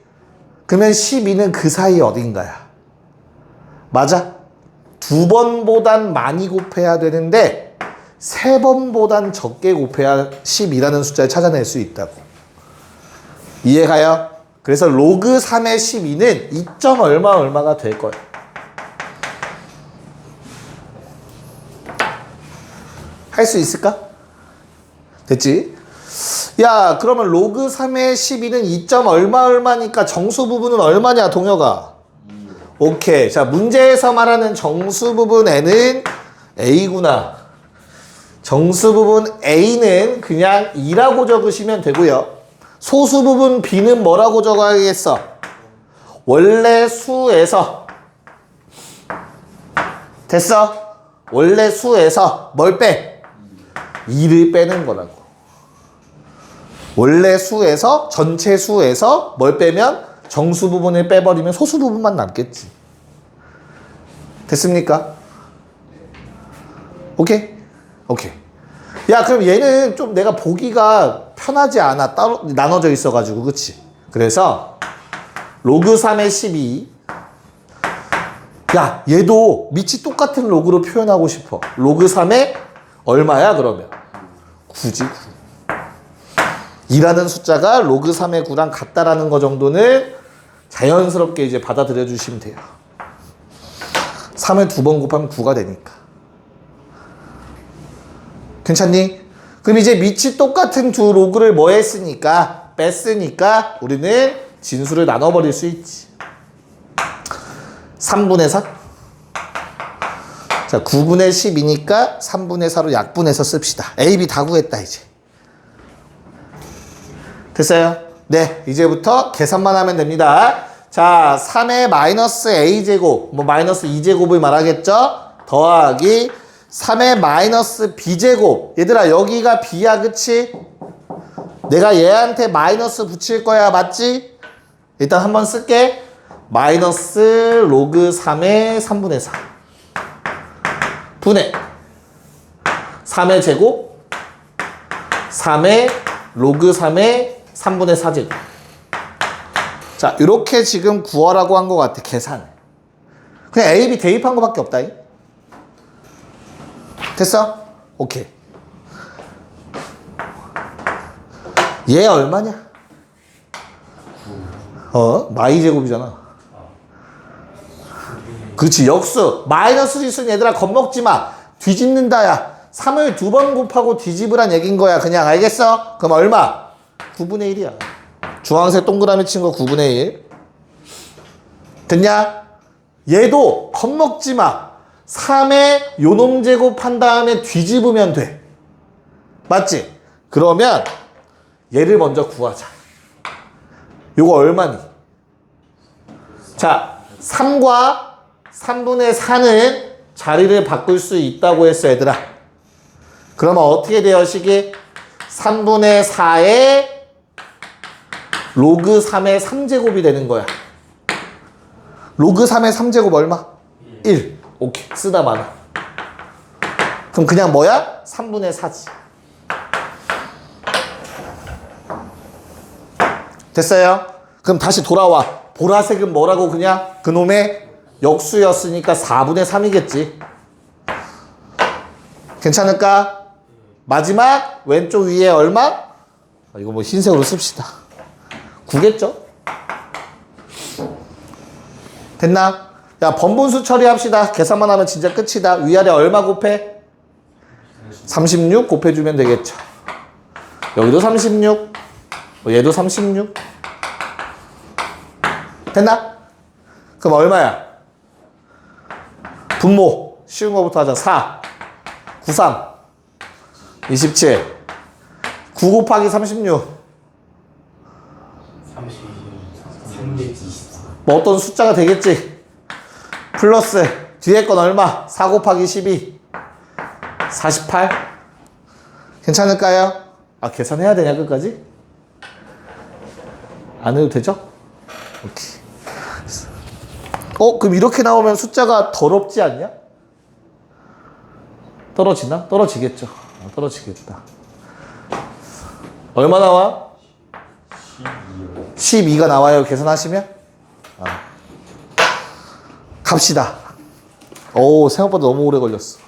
그러면 12는 그 사이 어딘가야. 맞아? 두 번보단 많이 곱해야 되는데 세 번보단 적게 곱해야 12라는 숫자를 찾아낼 수 있다고. 이해가요? 그래서 로그 3의 12는 2점 얼마가 될 거예요. 할 수 있을까? 됐지? 야, 그러면 로그 3의 12는 2점 얼마니까 정수 부분은 얼마냐, 동혁아? 오케이. 자, 문제에서 말하는 정수 부분 N은 A구나. 정수 부분 A는 그냥 2라고 적으시면 되고요. 소수 부분 B는 뭐라고 적어야겠어? 원래 수에서. 됐어? 원래 수에서 뭘 빼? 2를 빼는 거라고. 원래 수에서, 전체 수에서 뭘 빼면? 정수 부분을 빼버리면 소수 부분만 남겠지. 됐습니까? 오케이? 오케이. 야, 그럼 얘는 좀 내가 보기가 편하지 않아. 따로 나눠져 있어가지고, 그치? 그래서 로그 3의 12. 야, 얘도 밑이 똑같은 로그로 표현하고 싶어. 로그 3의 얼마야, 그러면? 9지, 9. 2라는 숫자가 로그 3의 9랑 같다라는 거 정도는 자연스럽게 이제 받아들여 주시면 돼요. 3을 2번 곱하면 9가 되니까. 괜찮니? 그럼 이제 밑이 똑같은 두 로그를 뭐 했으니까? 뺐으니까 우리는 진수를 나눠버릴 수 있지. 3분의 4? 자, 9분의 10이니까 3분의 4로 약분해서 씁시다. A, B 다 구했다 이제. 됐어요? 네, 이제부터 계산만 하면 됩니다. 자, 3의 마이너스 A제곱, 뭐 마이너스 2제곱을 말하겠죠? 더하기 3의 마이너스 B제곱. 얘들아, 여기가 B야, 그치? 내가 얘한테 마이너스 붙일 거야, 맞지? 일단 한번 쓸게. 마이너스 로그 3의 3분의 4 분의 3의 제곱 3의 로그 3의 3분의 4제곱. 자, 이렇게 지금 구하라고 한 것 같아, 계산. 그냥 A, B 대입한 거밖에 없다. 됐어? 오케이. 얘 얼마냐? 마이 제곱이잖아. 그렇지, 역수. 마이너스 지수는 얘들아 겁먹지 마. 뒤집는다, 야. 3을 2번 곱하고 뒤집으란 얘긴 거야. 그냥 알겠어? 그럼 얼마? 9분의 1이야. 주황색 동그라미 친 거 9분의 1. 됐냐? 얘도 겁먹지 마. 3의 요놈 제곱한 다음에 뒤집으면 돼. 맞지? 그러면 얘를 먼저 구하자. 요거 얼마니? 자, 3과 3분의 4는 자리를 바꿀 수 있다고 했어, 얘들아. 그러면 어떻게 돼요, 식이? 3분의 4에 로그 3의 3제곱이 되는 거야. 로그 3의 3제곱 얼마? 1. 오케이. 쓰다 많아. 그럼 그냥 뭐야? 3분의 4지. 됐어요? 그럼 다시 돌아와. 보라색은 뭐라고 그냥? 그놈의 역수였으니까 4분의 3이겠지. 괜찮을까? 마지막 왼쪽 위에 얼마? 이거 뭐 흰색으로 씁시다. 9겠죠? 됐나? 야, 번분수 처리합시다. 계산만 하면 진짜 끝이다. 위아래 얼마 곱해? 36 곱해주면 되겠죠. 여기도 36. 얘도 36. 됐나? 그럼 얼마야? 분모. 쉬운 거부터 하자. 4. 93. 27. 9 곱하기 36. 324. 뭐 어떤 숫자가 되겠지? 플러스 뒤에 건 얼마? 4 곱하기 12 48. 괜찮을까요? 아, 계산해야 되냐 끝까지? 안 해도 되죠? 오케이. 그럼 이렇게 나오면 숫자가 더럽지 않냐? 떨어지나? 떨어지겠죠. 떨어지겠다. 얼마 나와? 12가 나와요. 계산하시면? 갑시다. 오, 생각보다 너무 오래 걸렸어.